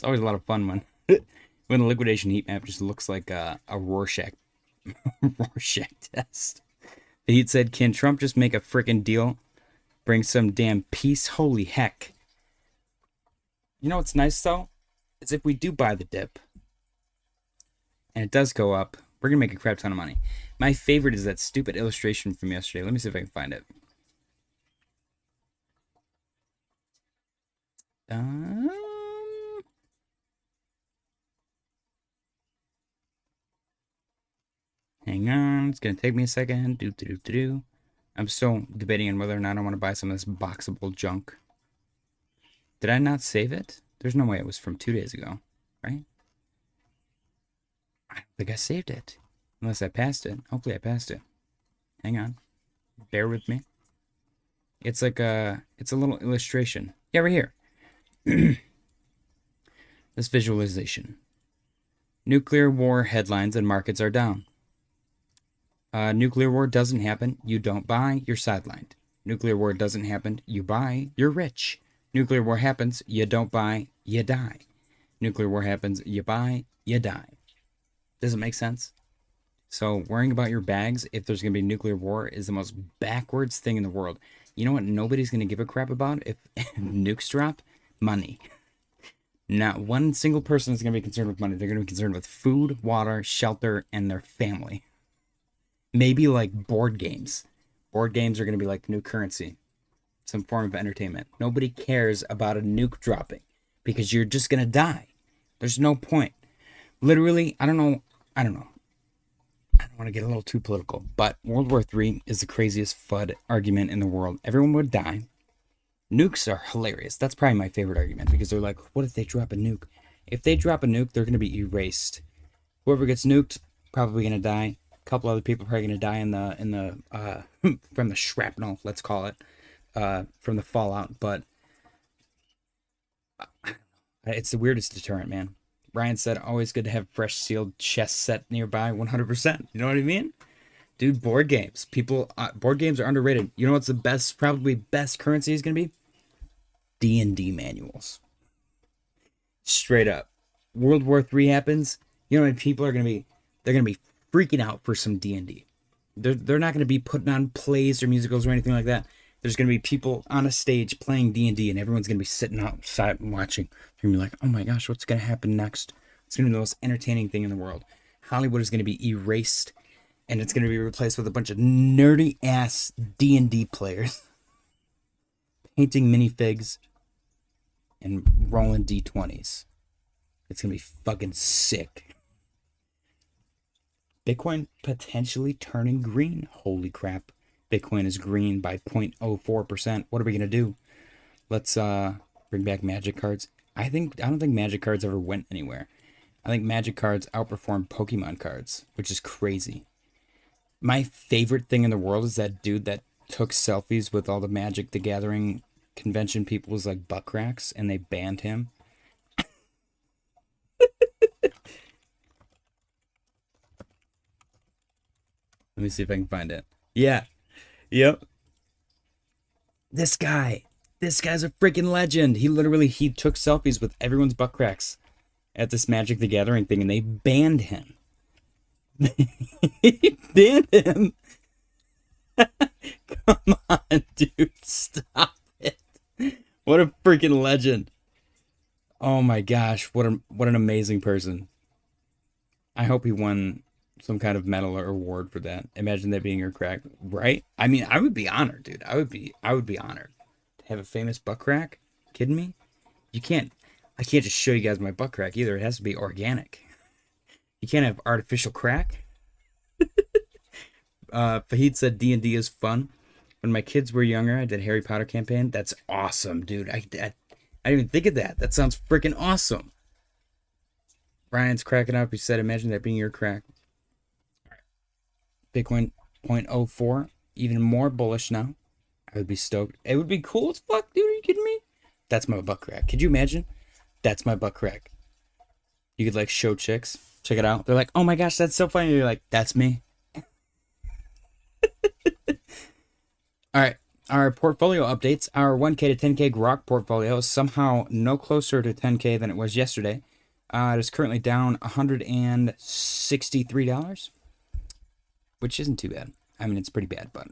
always a lot of fun when the liquidation heat map just looks like a Rorschach test. The Heat said, can Trump just make a frickin' deal? Bring some damn peace? Holy heck. You know what's nice, though? Is if we do buy the dip, and it does go up, we're going to make a crap ton of money. My favorite is that stupid illustration from yesterday. Let me see if I can find it. Hang on. It's going to take me a second. I'm still debating on whether or not I want to buy some of this boxable junk. Did I not save it? There's no way it was from 2 days ago, right? I don't think I saved it. Unless I passed it. Hopefully I passed it. Hang on. Bear with me. It's like it's a little illustration. Yeah, right here. This visualization. Nuclear war headlines and markets are down. Nuclear war doesn't happen. You don't buy. You're sidelined. Nuclear war doesn't happen. You buy. You're rich. Nuclear war happens. You don't buy. You die. Nuclear war happens. You buy. You die. Does it make sense? So worrying about your bags if there's going to be nuclear war is the most backwards thing in the world. You know what nobody's going to give a crap about if nukes drop? Money. Not one single person is going to be concerned with money. They're going to be concerned with food, water, shelter, and their family. Maybe like board games. Board games are going to be like new currency. Some form of entertainment. Nobody cares about a nuke dropping because you're just going to die. There's no point. Literally, I don't know. I don't want to get a little too political, but World War III is the craziest FUD argument in the world. Everyone would die. Nukes are hilarious. That's probably my favorite argument because they're like, what if they drop a nuke? If they drop a nuke, they're going to be erased. Whoever gets nuked, probably going to die. A couple other people are probably going to die in the from the shrapnel, let's call it, from the fallout. But it's the weirdest deterrent, man. Ryan said, always good to have fresh sealed chest set nearby. 100%. You know what I mean? Dude, board games. Board games are underrated. You know what's the best, probably best currency is going to be? D&D manuals. Straight up. World War III happens. You know how many people are going to be? They're going to be freaking out for some D&D. They're not going to be putting on plays or musicals or anything like that. There's going to be people on a stage playing D&D, and everyone's going to be sitting outside and watching. They're going to be like, oh my gosh, what's going to happen next? It's going to be the most entertaining thing in the world. Hollywood is going to be erased. And it's going to be replaced with a bunch of nerdy ass D&D players painting minifigs and rolling D20s. It's going to be fucking sick. Bitcoin potentially turning green. Holy crap. Bitcoin is green by 0.04%. What are we going to do? Let's bring back magic cards. I don't think magic cards ever went anywhere. I think magic cards outperform Pokemon cards, which is crazy. My favorite thing in the world is that dude that took selfies with all the Magic the Gathering convention people's like butt cracks, and they banned him. Let me see if I can find it. Yeah. Yep. This guy's a freaking legend. He took selfies with everyone's butt cracks at this Magic the Gathering thing, and they banned him. They banned him. Come on, dude. Stop it. What a freaking legend. Oh my gosh, what an amazing person. I hope he won some kind of medal or award for that. Imagine that being your crack, right? I mean, I would be honored, dude. I would be honored to have a famous butt crack. Kidding me? I can't just show you guys my butt crack either. It has to be organic. You can't have artificial crack. Fahid said D&D is fun. When my kids were younger, I did Harry Potter campaign. That's awesome, dude. I didn't even think of that. That sounds freaking awesome. Brian's cracking up. He said, imagine that being your crack. Bitcoin 0.04, even more bullish now. I would be stoked. It would be cool as fuck, dude. Are you kidding me? That's my butt crack. Could you imagine? That's my butt crack. You could like show chicks. Check it out. They're like, oh my gosh, that's so funny. You're like, that's me. All right. Our portfolio updates. Our 1K to 10K Grok portfolio is somehow no closer to 10K than it was yesterday. It is currently down $163. Which isn't too bad. I mean, it's pretty bad, but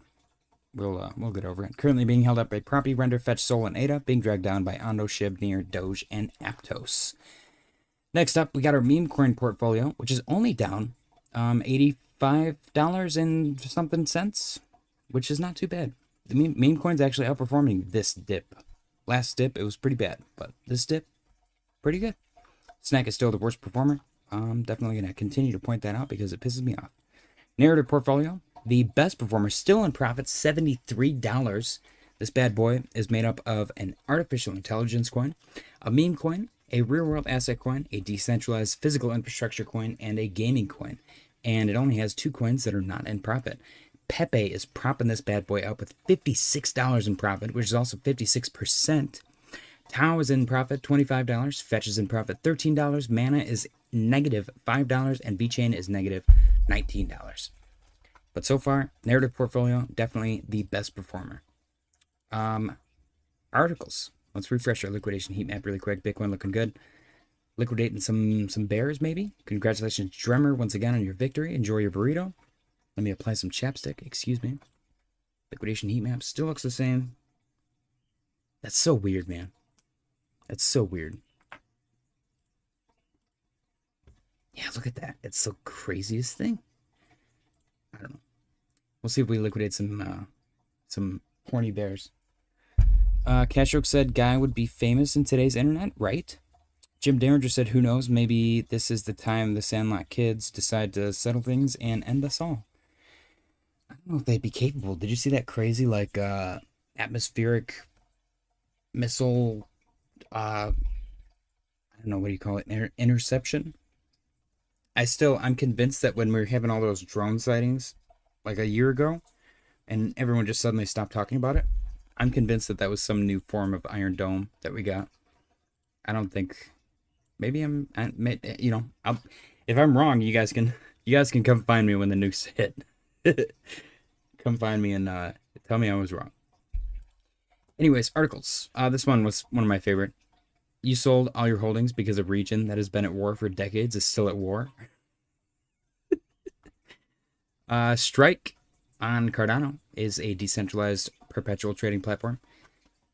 we'll get over it. Currently being held up by Property, Render, Fetch, Sol, and ADA, being dragged down by Ondo, Shib, Near, Doge, and Aptos. Next up, we got our Memecoin portfolio, which is only down $85 and something cents, which is not too bad. The Memecoin's actually outperforming this dip. Last dip, it was pretty bad, but this dip, pretty good. SNEK is still the worst performer. I'm definitely going to continue to point that out because it pisses me off. Narrative portfolio, the best performer, still in profit, $73. This bad boy is made up of an artificial intelligence coin, a meme coin, a real-world asset coin, a decentralized physical infrastructure coin, and a gaming coin. And it only has 2 coins that are not in profit. Pepe is propping this bad boy up with $56 in profit, which is also 56%. Tau is in profit, $25. Fetch is in profit, $13. Mana is negative $5, and VeChain is negative $19. But so far, narrative portfolio, definitely the best performer. Articles. Let's refresh our liquidation heat map really quick. Bitcoin looking good. Liquidating some bears, maybe. Congratulations, Dremmer, once again on your victory. Enjoy your burrito. Let me apply some chapstick. Excuse me. Liquidation heat map still looks the same. That's so weird, man. That's so weird. Yeah, look at that. It's the craziest thing. I don't know. We'll see if we liquidate some horny bears. Cashroke said, guy would be famous in today's internet, right? Jim Derringer said, who knows, maybe this is the time the Sandlot kids decide to settle things and end us all. I don't know if they'd be capable. Did you see that crazy, like, atmospheric missile, I don't know, what do you call it, interception? I'm convinced that when we were having all those drone sightings, like a year ago, and everyone just suddenly stopped talking about it, I'm convinced that was some new form of Iron Dome that we got. I don't think, maybe if I'm wrong, you guys can come find me when the nukes hit. Come find me and tell me I was wrong. Anyways, articles. This one was one of my favorite. You sold all your holdings because a region that has been at war for decades is still at war. Strike on Cardano is a decentralized perpetual trading platform.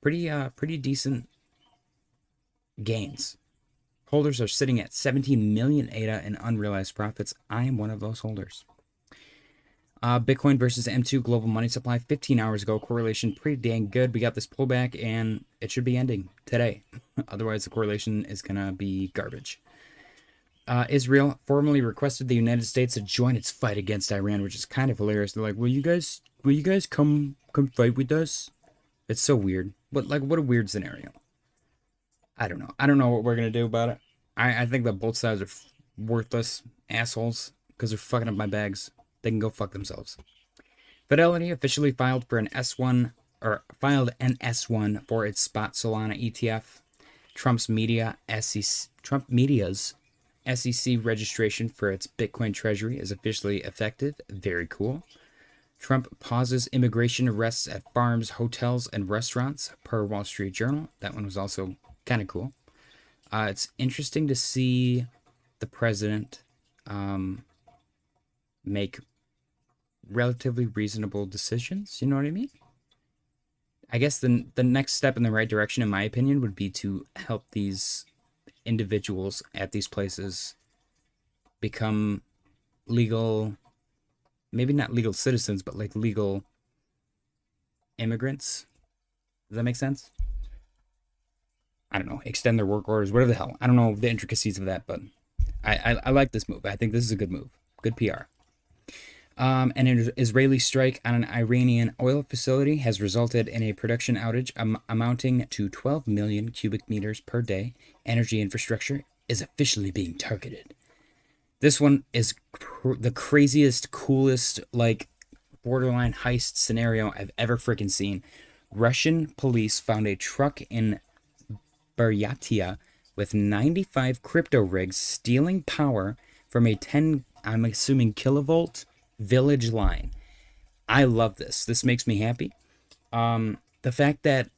Pretty decent gains. Holders are sitting at 17 million ADA in unrealized profits. I am one of those holders. Bitcoin versus M2 global money supply 15 hours ago. Correlation pretty dang good. We got this pullback and it should be ending today. Otherwise, the correlation is going to be garbage. Israel formally requested the United States to join its fight against Iran, which is kind of hilarious. They're like, will you guys come fight with us? It's so weird. But like, what a weird scenario. I don't know. I don't know what we're going to do about it. I think that both sides are worthless assholes because they're fucking up my bags. They can go fuck themselves. Fidelity officially filed for an S1 or filed an S1 for its spot Solana ETF. Trump Media's SEC registration for its Bitcoin treasury is officially effective. Very cool. Trump pauses immigration arrests at farms, hotels, and restaurants per Wall Street Journal. That one was also kind of cool. It's interesting to see the president make relatively reasonable decisions. You know what I mean? I guess the next step in the right direction, in my opinion, would be to help these individuals at these places become legal, maybe not legal citizens, but like legal immigrants. Does that make sense? I don't know, extend their work orders, whatever the hell. I don't know the intricacies of that, but I like this move. I think this is a good move. Good PR. An Israeli strike on an Iranian oil facility has resulted in a production outage amounting to 12 million cubic meters per day. Energy infrastructure is officially being targeted. This one is the craziest, coolest, like, borderline heist scenario I've ever freaking seen. Russian police found a truck in Buryatia with 95 crypto rigs stealing power from a 10, I'm assuming, kilovolt village line. I love this. This makes me happy. The fact that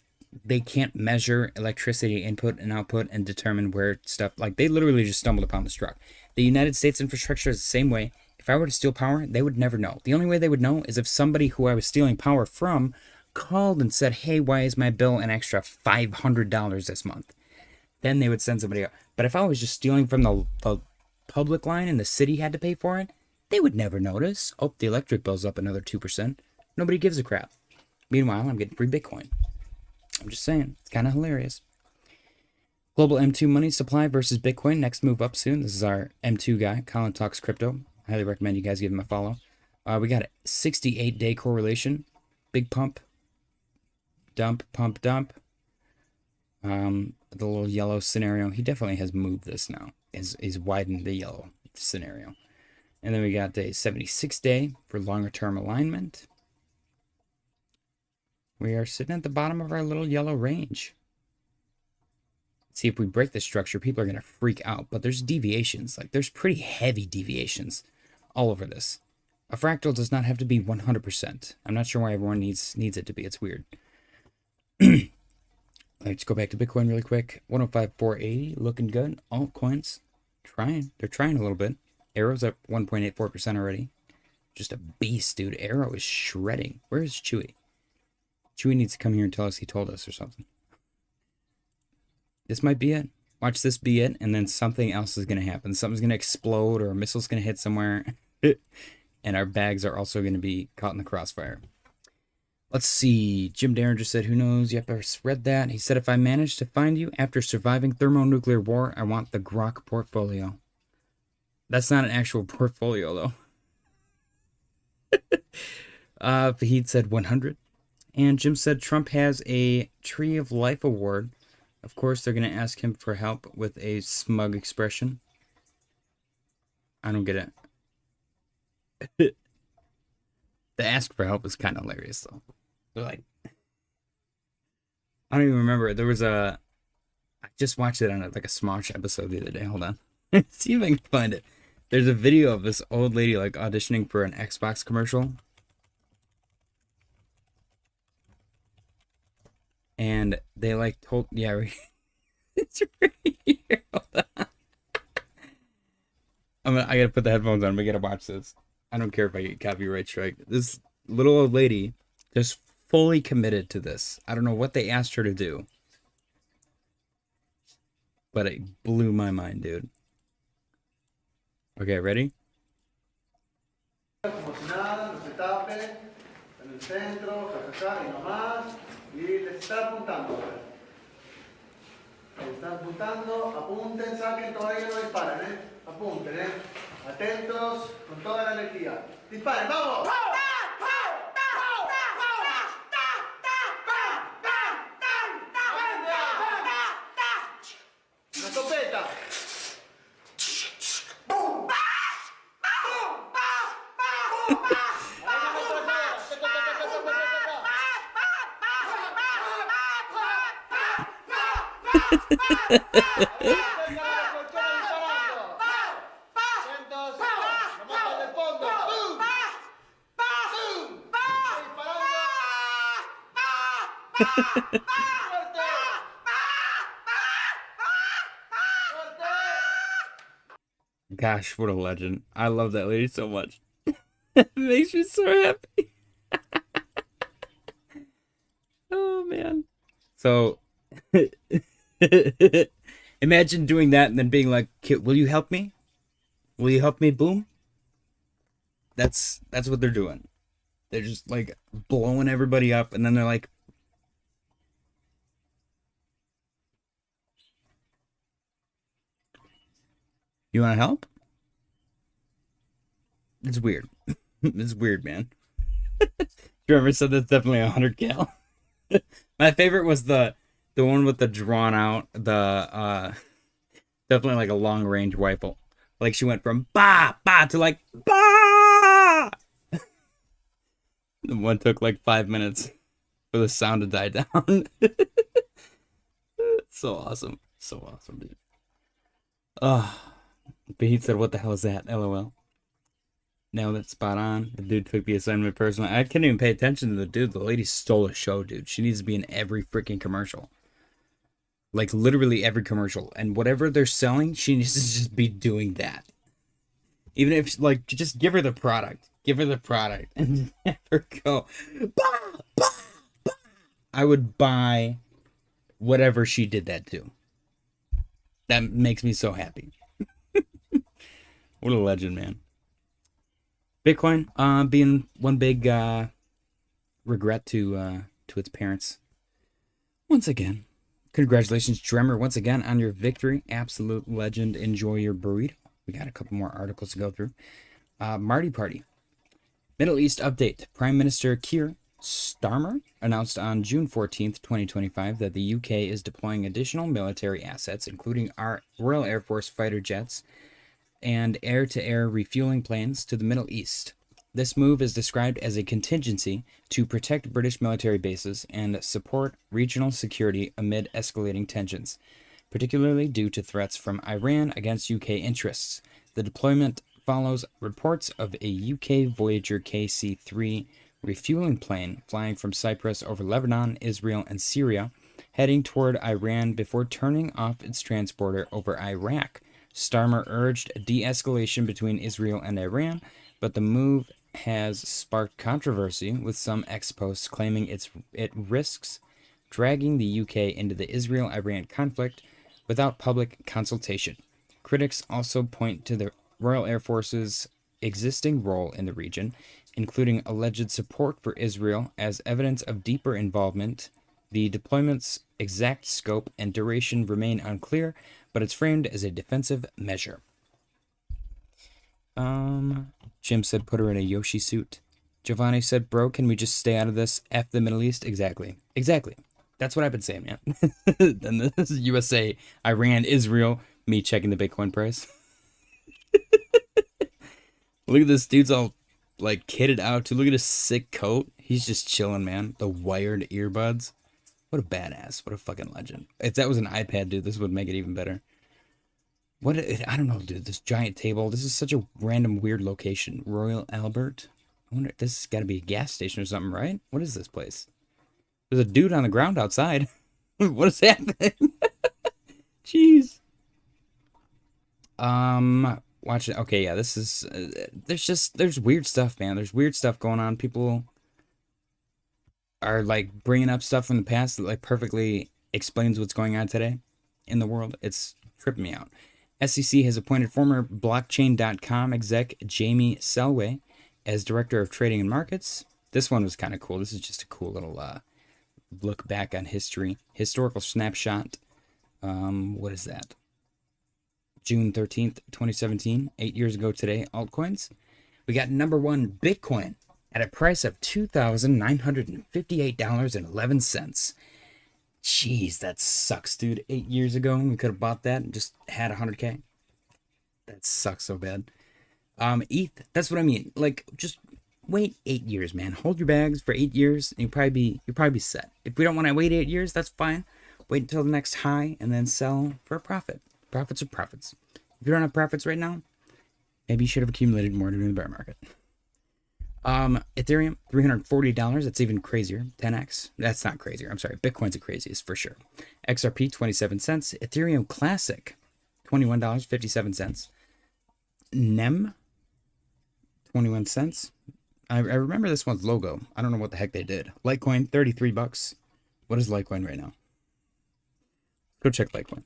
they can't measure electricity input and output and determine where stuff, like, they literally just stumbled upon this truck. The United States infrastructure is the same way. If I were to steal power, they would never know. The only way they would know is if somebody who I was stealing power from called and said, hey, why is my bill an extra $500 this month? Then they would send somebody out. But if I was just stealing from the public line and the city had to pay for it, they would never notice. Oh, the electric bill's up another 2%. Nobody gives a crap. Meanwhile, I'm getting free Bitcoin. I'm just saying. It's kind of hilarious. Global M2 money supply versus Bitcoin. Next move up soon. This is our M2 guy. Colin Talks Crypto. I highly recommend you guys give him a follow. We got a 68-day correlation. Big pump. Dump, pump, dump. The little yellow scenario. He definitely has moved this now. He's widened the yellow scenario. And then we got a 76-day for longer term alignment. We are sitting at the bottom of our little yellow range. Let's see if we break the structure, people are going to freak out. But there's deviations. Like, there's pretty heavy deviations all over this. A fractal does not have to be 100%. I'm not sure why everyone needs it to be. It's weird. Let's go back to Bitcoin really quick. 105,480, looking good. Altcoins, trying. They're trying a little bit. Arrow's up 1.84% already. Just a beast, dude. Arrow is shredding. Where is Chewy? Chewy needs to come here and tell us he told us or something. This might be it. Watch this be it, and then something else is going to happen. Something's going to explode, or a missile's going to hit somewhere. And our bags are also going to be caught in the crossfire. Let's see. Jim Derringer said, who knows? Yep, I read that. He said, if I manage to find you after surviving thermonuclear war, I want the Grok portfolio. That's not an actual portfolio, though. Fahid said 100. And Jim said Trump has a Tree of Life award. Of course, they're going to ask him for help with a smug expression. I don't get it. The ask for help is kind of hilarious, though. They're like, I don't even remember. There was I just watched it on like a Smosh episode the other day. Hold on. See if I can find it. There's a video of this old lady like auditioning for an Xbox commercial. And they like told, yeah, it's right here. Hold on. I gotta put the headphones on. We gotta watch this. I don't care if I get copyright strike. This little old lady just fully committed to this. I don't know what they asked her to do, but it blew my mind, dude. Okay, ready? bajen en el centro, jajaja, y nomás, y les está apuntando. Les están apuntando, apunten, saquen, todavía no disparen, apunten, atentos, con toda la energía. ¡Disparen, vamos! ¡Una escopeta! Gosh, what a legend. I love that lady so much. It makes me so happy. Oh, man. So, imagine doing that and then being like, will you help me? Will you help me? Boom. That's what they're doing. They're just like blowing everybody up, and then they're like, you want to help? It's weird. It's weird, man. Trevor said that's definitely 100 cal. My favorite was the one with the drawn out, the definitely like a long range rifle. Like she went from ba ba to like ba. The one took like 5 minutes for the sound to die down. So awesome. So awesome, dude. But he said, what the hell is that? LOL. No, that's spot on. The dude took the assignment personally. I couldn't even pay attention to the dude. The lady stole a show, dude. She needs to be in every freaking commercial. Like, literally every commercial. And whatever they're selling, she needs to just be doing that. Even if, like, just give her the product. Give her the product. And have her go, bah, bah, bah. I would buy whatever she did that to. That makes me so happy. What a legend, man. Bitcoin being one big regret to its parents. Once again, congratulations, Dremmer, once again on your victory. Absolute legend. Enjoy your burrito. We got a couple more articles to go through. Marty Party. Middle East update. Prime Minister Keir Starmer announced on June 14th, 2025, that the UK is deploying additional military assets, including our Royal Air Force fighter jets and air-to-air refueling planes, to the Middle East. This move is described as a contingency to protect British military bases and support regional security amid escalating tensions, particularly due to threats from Iran against UK interests. The deployment follows reports of a UK Voyager KC-3 refueling plane flying from Cyprus over Lebanon, Israel, and Syria, heading toward Iran before turning off its transporter over Iraq. Starmer urged de-escalation between Israel and Iran, but the move has sparked controversy, with some ex-posts claiming it risks dragging the UK into the Israel-Iran conflict without public consultation. Critics also point to the Royal Air Force's existing role in the region, including alleged support for Israel, as evidence of deeper involvement. The deployment's exact scope and duration remain unclear, but it's framed as a defensive measure. Jim said put her in a Yoshi suit. Giovanni said, bro, can we just stay out of this? F the Middle East? Exactly. That's what I've been saying, man. Then this is USA, Iran, Israel, me checking the Bitcoin price. Look at this dude's all like kitted out too. Look at his sick coat. He's just chilling, man. The wired earbuds. What a badass. What a fucking legend. If that was an iPad, dude, this would make it even better. I don't know, dude. This giant table. This is such a random, weird location. Royal Albert. I wonder, this has got to be a gas station or something, right? What is this place? There's a dude on the ground outside. What is happening? Jeez. Watch it. Okay, yeah, this is... there's weird stuff, man. There's weird stuff going on. People are like bringing up stuff from the past that like perfectly explains what's going on today in the world. It's tripping me out. SEC has appointed former blockchain.com exec Jamie Selway as Director of Trading and Markets. This one was kind of cool. This is just a cool little look back on history. Historical snapshot. What is that? June 13th, 2017, 8 years ago today, altcoins. We got number one, Bitcoin, at a price of $2,958.11. Jeez, that sucks, dude. 8 years ago, we could have bought that and just had 100K. That sucks so bad. ETH, that's what I mean. Like, just wait 8 years, man. Hold your bags for 8 years, and you'll probably be set. If we don't want to wait 8 years, that's fine. Wait until the next high, and then sell for a profit. Profits are profits. If you don't have profits right now, maybe you should have accumulated more during the bear market. Ethereum, $340. That's even crazier. 10x. That's not crazier. I'm sorry. Bitcoin's the craziest for sure. XRP, 27 cents. Ethereum Classic, $21.57. NEM, 21 cents. I remember this one's logo. I don't know what the heck they did. Litecoin, $33. What is Litecoin right now? Go check Litecoin.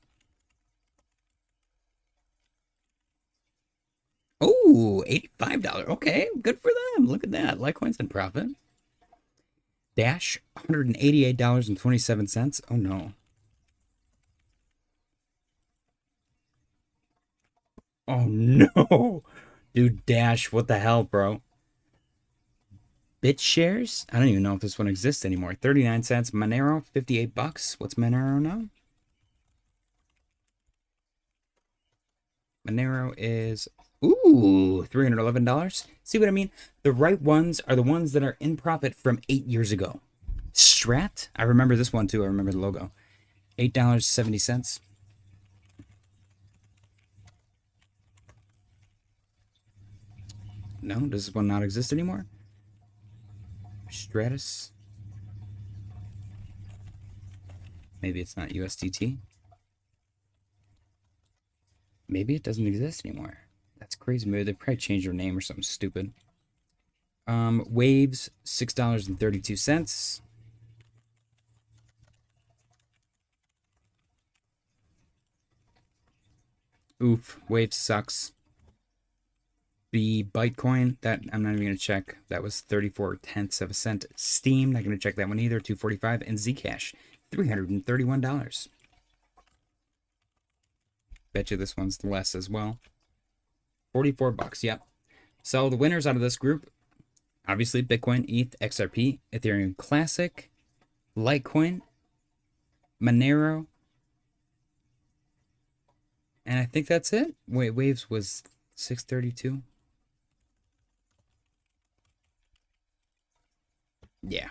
Oh, $85. Okay, good for them. Look at that. Litecoin's in profit. Dash, $188.27. Oh, no. Oh, no. Dude, Dash, what the hell, bro? BitShares? I don't even know if this one exists anymore. 39 cents. Monero, $58. What's Monero now? Monero is, ooh, $311. See what I mean? The right ones are the ones that are in profit from 8 years ago. Strat? I remember this one too. I remember the logo. $8.70. No, does this one not exist anymore? Stratus? Maybe it's not USDT. Maybe it doesn't exist anymore. That's crazy. Maybe they probably changed their name or something stupid. Waves, $6.32. Oof, Waves sucks. The Bitcoin, that I'm not even going to check. That was 34/10 of a cent. Steam, not going to check that one either. $2.45. And Zcash, $331. Bet you this one's less as well. $44. Yep. So the winners out of this group, obviously Bitcoin, ETH, XRP, Ethereum Classic, Litecoin, Monero, and I think that's it. Wait, Waves was 632. Yeah.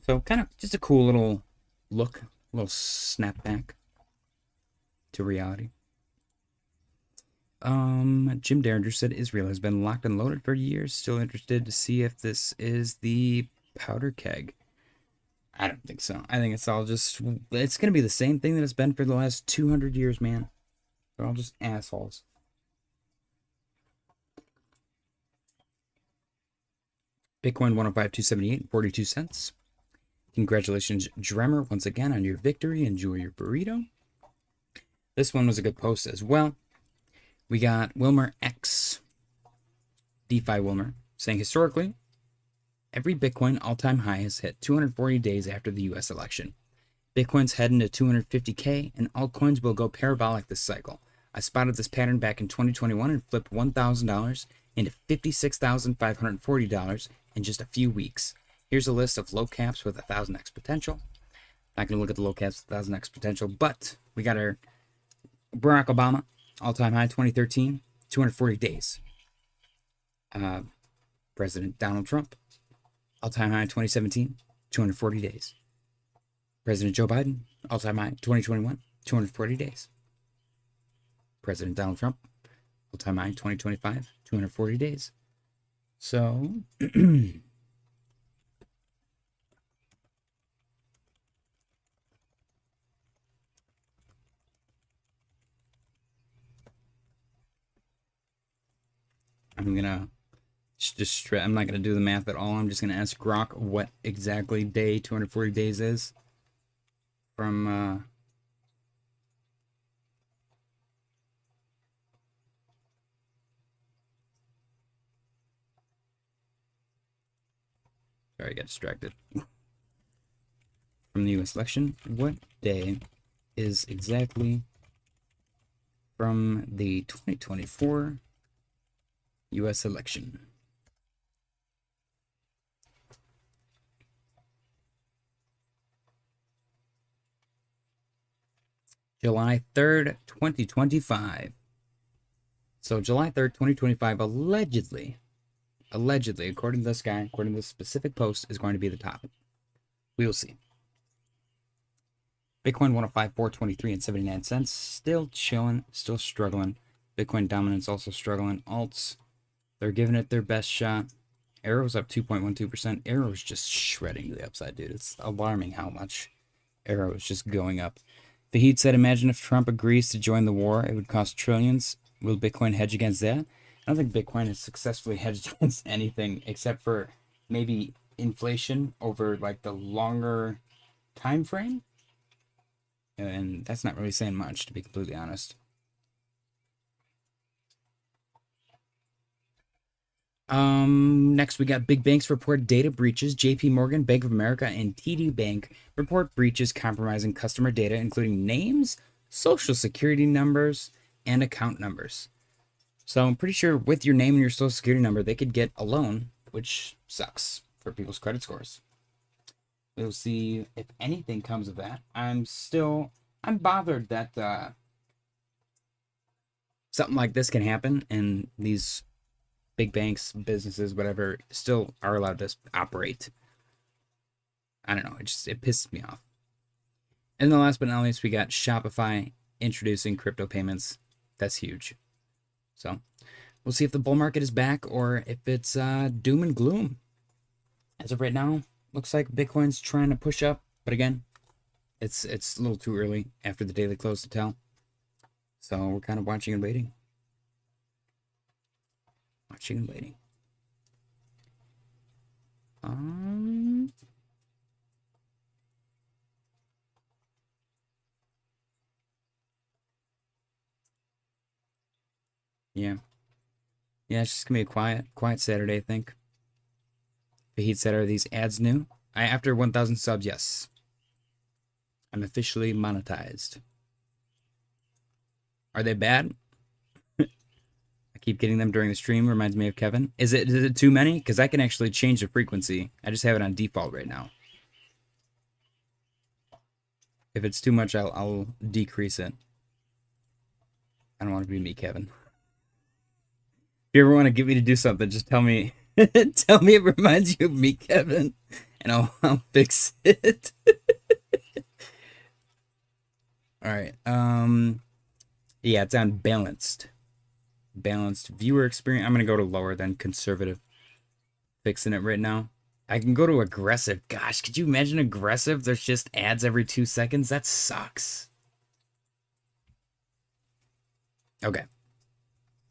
So kind of just a cool little look, little snapback to reality. Jim Derringer said Israel has been locked and loaded for years. Still interested to see if this is the powder keg. I don't think so. I think it's all just, it's going to be the same thing that it's been for the last 200 years, man. They're all just assholes. Bitcoin 105,278, 42 cents. Congratulations, Dremmer, once again on your victory. Enjoy your burrito. This one was a good post as well. We got Wilmer X, DeFi Wilmer, saying historically, every Bitcoin all-time high has hit 240 days after the U.S. election. Bitcoin's heading to 250K, and altcoins will go parabolic this cycle. I spotted this pattern back in 2021 and flipped $1,000 into $56,540 in just a few weeks. Here's a list of low caps with 1,000x potential. Not going to look at the low caps with 1,000x potential, but we got our Barack Obama, all-time high 2013, 240 days. President Donald Trump, all-time high 2017, 240 days. President Joe Biden, all-time high 2021, 240 days. President Donald Trump, all-time high 2025, 240 days. So, I'm gonna just I'm not gonna do the math at all. I'm just gonna ask Grok what exactly day 240 days is from Sorry, I got distracted. From the U.S. election, what day is exactly from the 2024 U.S. election? July 3rd, 2025. So July 3rd, 2025, allegedly, according to this guy, according to this specific post, is going to be the topic. We will see. Bitcoin 105,423 and 79 cents. Still chilling, still struggling. Bitcoin dominance also struggling. Alts, they're giving it their best shot. Arrow's up 2.12%. Arrow's just shredding to the upside, dude. It's alarming how much Arrow is just going up. Fahid said, imagine if Trump agrees to join the war, it would cost trillions. Will Bitcoin hedge against that? I don't think Bitcoin has successfully hedged against anything except for maybe inflation over like the longer time frame. And that's not really saying much, to be completely honest. Next we got big banks report data breaches. JP Morgan, Bank of America, and TD Bank report breaches compromising customer data, including names, social security numbers, and account numbers. So I'm pretty sure with your name and your social security number, they could get a loan, which sucks for people's credit scores. We'll see if anything comes of that. I'm bothered that something like this can happen and these big banks, businesses, whatever, still are allowed to operate. I don't know. It pisses me off. And then last but not least, we got Shopify introducing crypto payments. That's huge. So we'll see if the bull market is back or if it's doom and gloom. As of right now, looks like Bitcoin's trying to push up. But again, it's a little too early after the daily close to tell. So we're kind of watching and waiting. Watching and waiting. Yeah. Yeah, it's just gonna be a quiet Saturday, I think. Fahid said, are these ads new? After 1,000 subs, yes. I'm officially monetized. Are they bad? I keep getting them during the stream. Reminds me of Kevin. Is it too many? Because I can actually change the frequency. I just have it on default right now. If it's too much, I'll decrease it. I don't want to be me, Kevin. If you ever want to get me to do something, just tell me. Tell me it reminds you of me, Kevin, and I'll fix it. All right. Yeah, it's on balanced viewer experience. I'm gonna go to lower than conservative. Fixing it right now. I can go to aggressive. Gosh, could you imagine aggressive? There's just ads every 2 seconds. That sucks. Okay.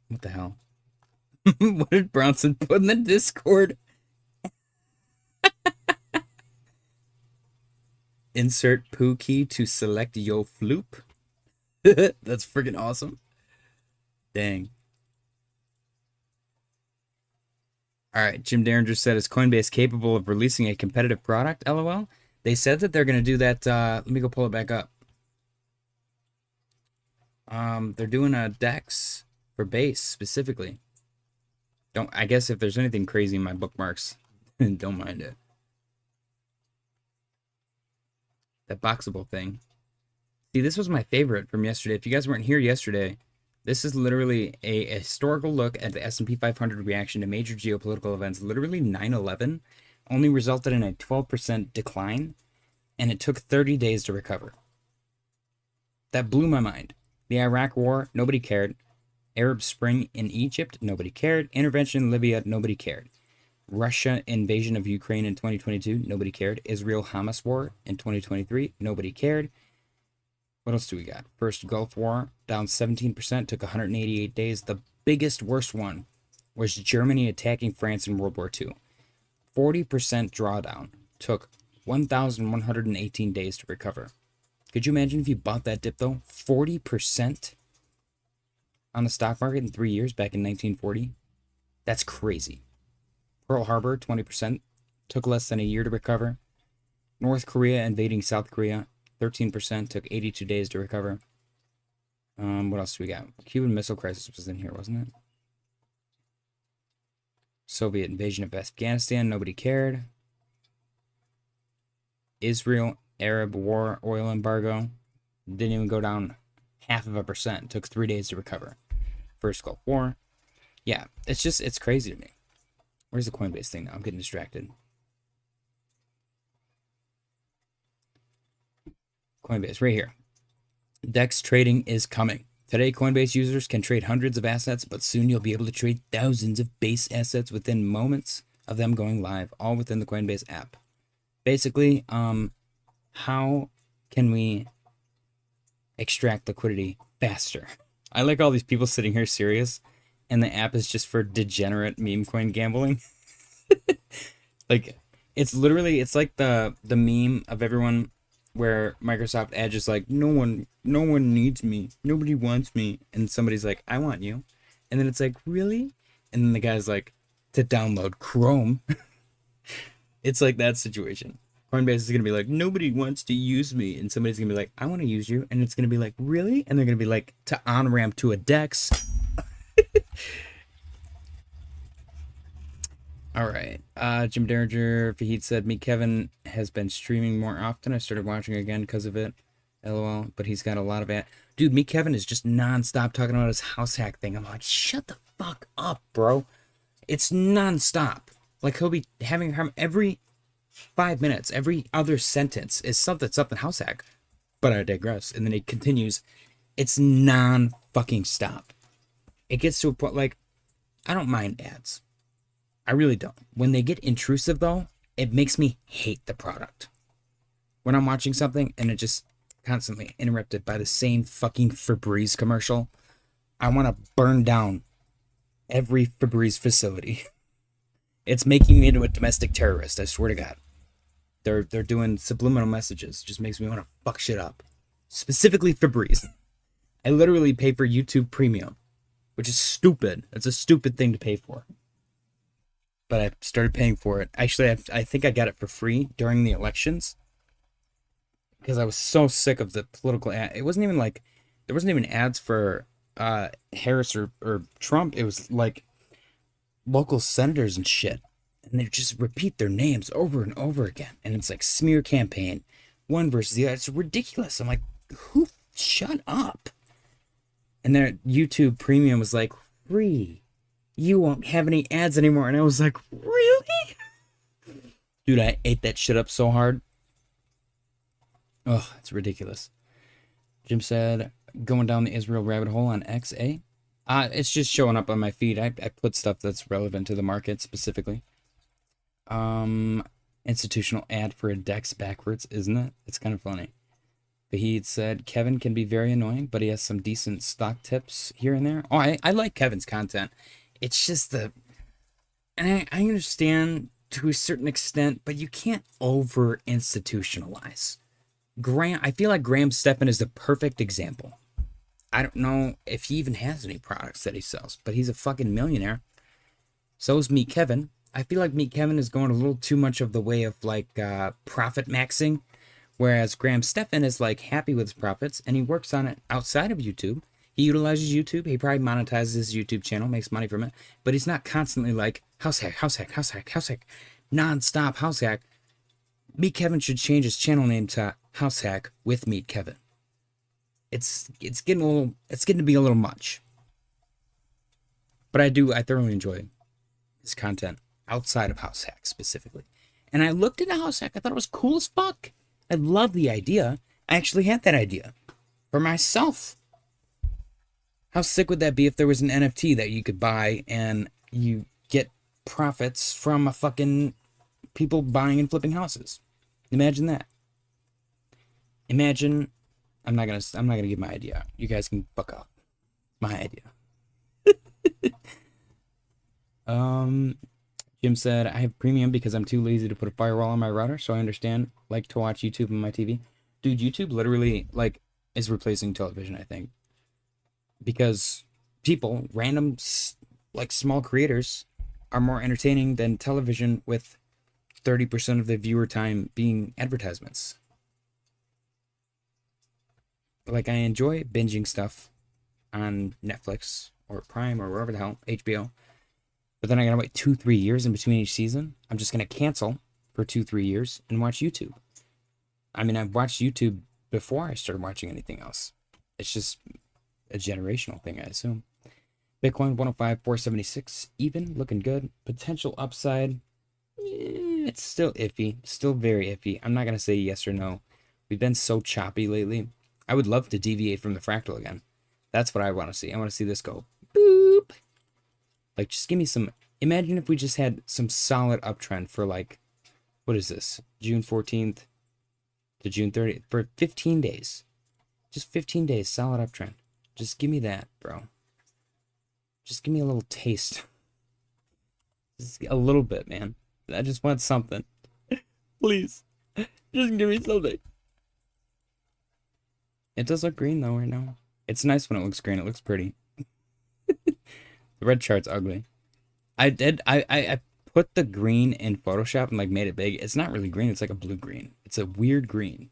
What the hell? What did Bronson put in the Discord? Insert poo key to select yo floop. That's freaking awesome. Dang. Alright, Jim Derringer said, is Coinbase capable of releasing a competitive product? LOL. They said that they're going to do that. Let me go pull it back up. They're doing a DEX for base specifically. I guess if there's anything crazy in my bookmarks, don't mind it. That boxable thing. See, this was my favorite from yesterday. If you guys weren't here yesterday, this is literally a historical look at the S&P 500 reaction to major geopolitical events. Literally 9/11 only resulted in a 12% decline, and it took 30 days to recover. That blew my mind. The Iraq War, nobody cared. Arab Spring in Egypt, nobody cared. Intervention in Libya, nobody cared. Russia invasion of Ukraine in 2022, nobody cared. Israel-Hamas war in 2023, nobody cared. What else do we got? First Gulf War, down 17%, took 188 days. The biggest, worst one was Germany attacking France in World War II. 40% drawdown, took 1,118 days to recover. Could you imagine if you bought that dip, though? 40% on the stock market in 3 years back in 1940? That's crazy. Pearl Harbor, 20%, took less than a year to recover. North Korea invading South Korea, 13%, took 82 days to recover. What else do we got? Cuban Missile Crisis was in here, wasn't it? Soviet invasion of Afghanistan, nobody cared. Israel Arab war oil embargo, didn't even go down 0.5%. Took 3 days to recover. First Gulf War. Yeah, it's crazy to me. Where's the Coinbase thing now? I'm getting distracted. Coinbase, right here. DEX trading is coming. Today, Coinbase users can trade hundreds of assets, but soon you'll be able to trade thousands of base assets within moments of them going live, all within the Coinbase app. Basically, how can we extract liquidity faster? I like all these people sitting here serious, and the app is just for degenerate meme coin gambling. Like, it's like the meme of everyone where Microsoft Edge is like, no one needs me, nobody wants me, and somebody's like, I want you, and then it's like, really? And then the guy's like, to download Chrome. It's like that situation. Coinbase is gonna be like, nobody wants to use me, and somebody's gonna be like, I want to use you, and it's gonna be like, really? And they're gonna be like, to on ramp to a DEX. All right. Jim Derringer, Fahid said, Meet Kevin has been streaming more often. I started watching again because of it. LOL. But he's got a lot of Dude, Meet Kevin is just nonstop talking about his house hack thing. I'm like, shut the fuck up, bro. It's nonstop. Like, he'll be having him every 5 minutes. Every other sentence is something house hack. But I digress. And then he continues. It's non-fucking stop. It gets to a point, like, I don't mind ads. I really don't. When they get intrusive, though, it makes me hate the product. When I'm watching something and it just constantly interrupted by the same fucking Febreze commercial, I want to burn down every Febreze facility. It's making me into a domestic terrorist, I swear to God. They're doing subliminal messages. It just makes me want to fuck shit up. Specifically Febreze. I literally pay for YouTube Premium, which is stupid. It's a stupid thing to pay for. But I started paying for it. Actually, I think I got it for free during the elections. Because I was so sick of the political ad. It wasn't even like, there wasn't even ads for Harris or Trump. It was like local senators and shit. And they just repeat their names over and over again. And it's like smear campaign. One versus the other. It's ridiculous. I'm like, shut up. And their YouTube Premium was like, free. You won't have any ads anymore. And I was like, really? Dude, I ate that shit up so hard. Oh, it's ridiculous. Jim said, going down the Israel rabbit hole on XA. It's just showing up on my feed. I put stuff that's relevant to the market specifically. Institutional ad for a DEX backwards, isn't it? It's kind of funny. But he said, Kevin can be very annoying, but he has some decent stock tips here and there. Oh, I like Kevin's content. It's just and I understand to a certain extent, but you can't over institutionalize. I feel like Graham Stephan is the perfect example. I don't know if he even has any products that he sells, but he's a fucking millionaire. So is Meet Kevin. I feel like Meet Kevin is going a little too much of the way of like profit maxing, whereas Graham Stephan is like happy with his profits and he works on it outside of YouTube. He utilizes YouTube. He probably monetizes his YouTube channel, makes money from it. But he's not constantly like, house hack, house hack, house hack, house hack, non-stop house hack. Meet Kevin should change his channel name to House Hack with Meet Kevin. It's getting to be a little much. But I thoroughly enjoy his content outside of House Hack specifically. And I looked into House Hack. I thought it was cool as fuck. I love the idea. I actually had that idea for myself. How sick would that be if there was an NFT that you could buy and you get profits from a fucking people buying and flipping houses? Imagine that. Imagine, I'm not gonna give my idea out. You guys can fuck off. My idea. Jim said, I have premium because I'm too lazy to put a firewall on my router, so I understand, like to watch YouTube on my TV. Dude, YouTube literally, like, is replacing television, I think. Because people, random, like, small creators, are more entertaining than television with 30% of the viewer time being advertisements. Like, I enjoy binging stuff on Netflix or Prime or wherever the hell, HBO. But then I gotta wait 2-3 years in between each season. I'm just gonna cancel for 2-3 years and watch YouTube. I mean, I've watched YouTube before I started watching anything else. It's just a generational thing, I assume. Bitcoin 105,476, even, looking good. Potential upside, it's still iffy, still very iffy. I'm not gonna say yes or no. We've been so choppy lately. I would love to deviate from the fractal again. That's what I want to see. I want to see this go boop. Like, just give me some. Imagine if we just had some solid uptrend for, like, what is this? June 14th to June 30th for 15 days. Just 15 days, solid uptrend. Just give me that, bro. Just give me a little taste. Just a little bit, man. I just want something. Please. Just give me something. It does look green, though, right now. It's nice when it looks green. It looks pretty. The red chart's ugly. I put the green in Photoshop and, like, made it big. It's not really green. It's like a blue green. It's a weird green.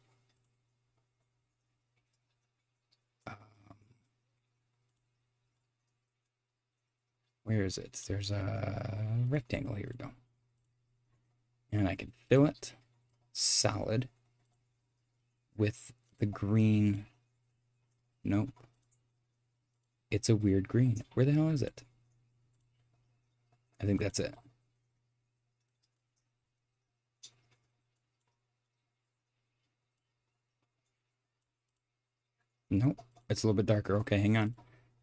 Where is it? There's a rectangle. Here we go. And I can fill it solid with the green. Nope. It's a weird green. Where the hell is it? I think that's it. Nope. It's a little bit darker. Okay, hang on.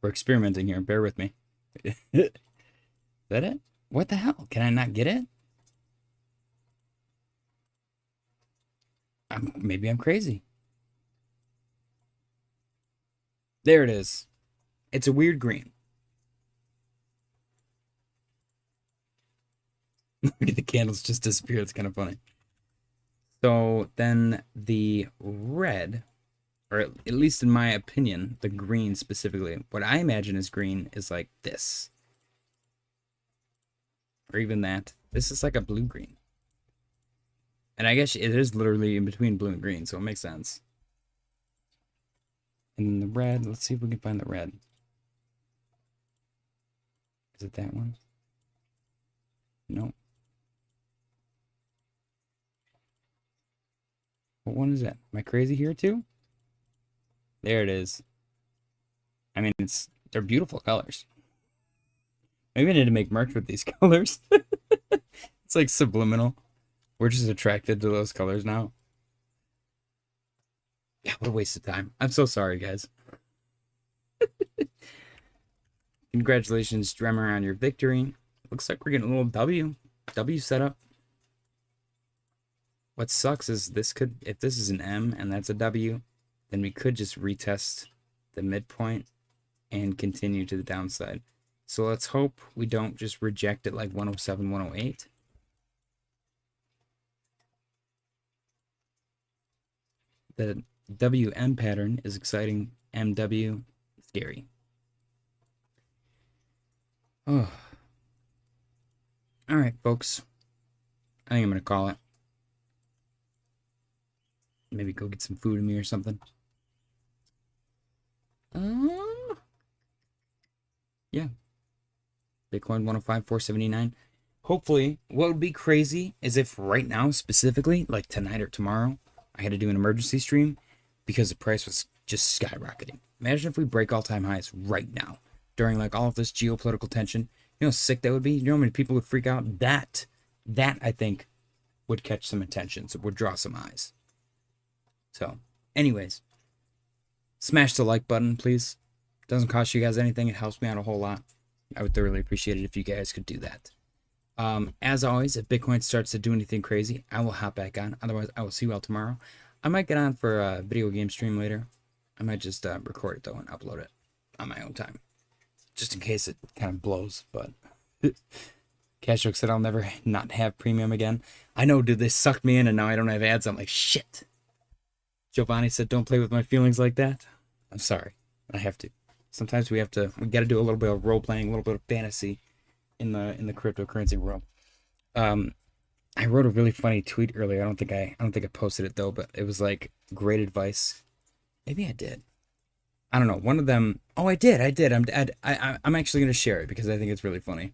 We're experimenting here. Bear with me. Is that it? What the hell? Can I not get it? Maybe I'm crazy. There it is. It's a weird green. Look at the candles just disappear. It's kind of funny. So then the red, or at least in my opinion, the green specifically, what I imagine as green is like this. Or even that. This is like a blue-green. And I guess it is literally in between blue and green, so it makes sense. And then the red, let's see if we can find the red. Is it that one? No. What one is that? Am I crazy here too? There it is. I mean, they're beautiful colors. Maybe I need to make merch with these colors. It's like subliminal. We're just attracted to those colors now. Yeah, what a waste of time. I'm so sorry, guys. Congratulations, Dremmer, on your victory. Looks like we're getting a little W setup. What sucks is if this is an M and that's a W, then we could just retest the midpoint and continue to the downside. So let's hope we don't just reject it like 107, 108. The WM pattern is exciting. MW, scary. Oh. All right, folks. I think I'm going to call it. Maybe go get some food in me or something. Yeah. Bitcoin 105,479. Hopefully, what would be crazy is if right now, specifically, like tonight or tomorrow, I had to do an emergency stream because the price was just skyrocketing. Imagine if we break all-time highs right now during like all of this geopolitical tension. You know how sick that would be? You know how many people would freak out? That I think would catch some attention. So it would draw some eyes. So, anyways, smash the like button, please. Doesn't cost you guys anything. It helps me out a whole lot. I would thoroughly appreciate it if you guys could do that. As always, if Bitcoin starts to do anything crazy, I will hop back on. Otherwise, I will see you all tomorrow. I might get on for a video game stream later. I might just record it, though, and upload it on my own time. Just in case it kind of blows, but... Cashjoke said I'll never not have premium again. I know, dude, they sucked me in, and now I don't have ads. I'm like, shit. Giovanni said, don't play with my feelings like that. I'm sorry. I have to. Sometimes we got to do a little bit of role-playing, a little bit of fantasy in the cryptocurrency world. I wrote a really funny tweet earlier. I don't think I posted it though, but it was like great advice. Maybe I did. I don't know. One of them. Oh, I did. I'm actually gonna share it because I think it's really funny.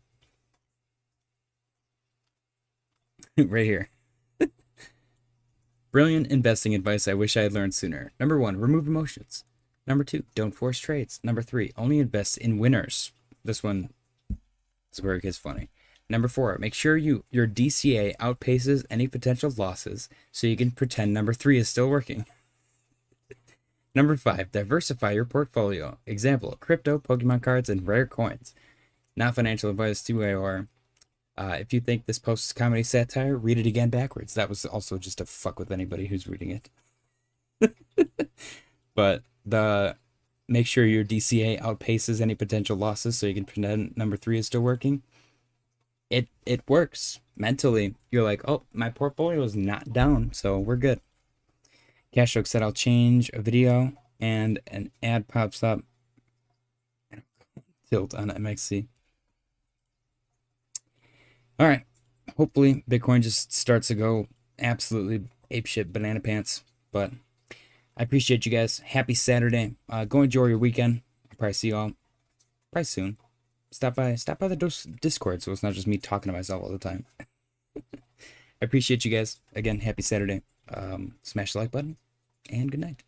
Right here. Brilliant investing advice I wish I had learned sooner. Number 1, remove emotions. Number 2, don't force trades. Number 3, only invest in winners. This one is where it gets funny. Number 4, make sure your DCA outpaces any potential losses so you can pretend number 3 is still working. Number 5, diversify your portfolio. Example, crypto, Pokemon cards, and rare coins. Not financial advice to AOR. If you think this post is comedy satire, read it again backwards. That was also just to fuck with anybody who's reading it. But make sure your DCA outpaces any potential losses so you can pretend number 3 is still working. It works. Mentally, you're like, oh, my portfolio is not down, so we're good. Cashstroke said I'll change a video and an ad pops up. Tilt on MXC. All right. Hopefully, Bitcoin just starts to go absolutely apeshit banana pants. But I appreciate you guys. Happy Saturday. Go enjoy your weekend. I'll probably see you all probably soon. Stop by the Discord so it's not just me talking to myself all the time. I appreciate you guys. Again, happy Saturday. Smash the like button, and good night.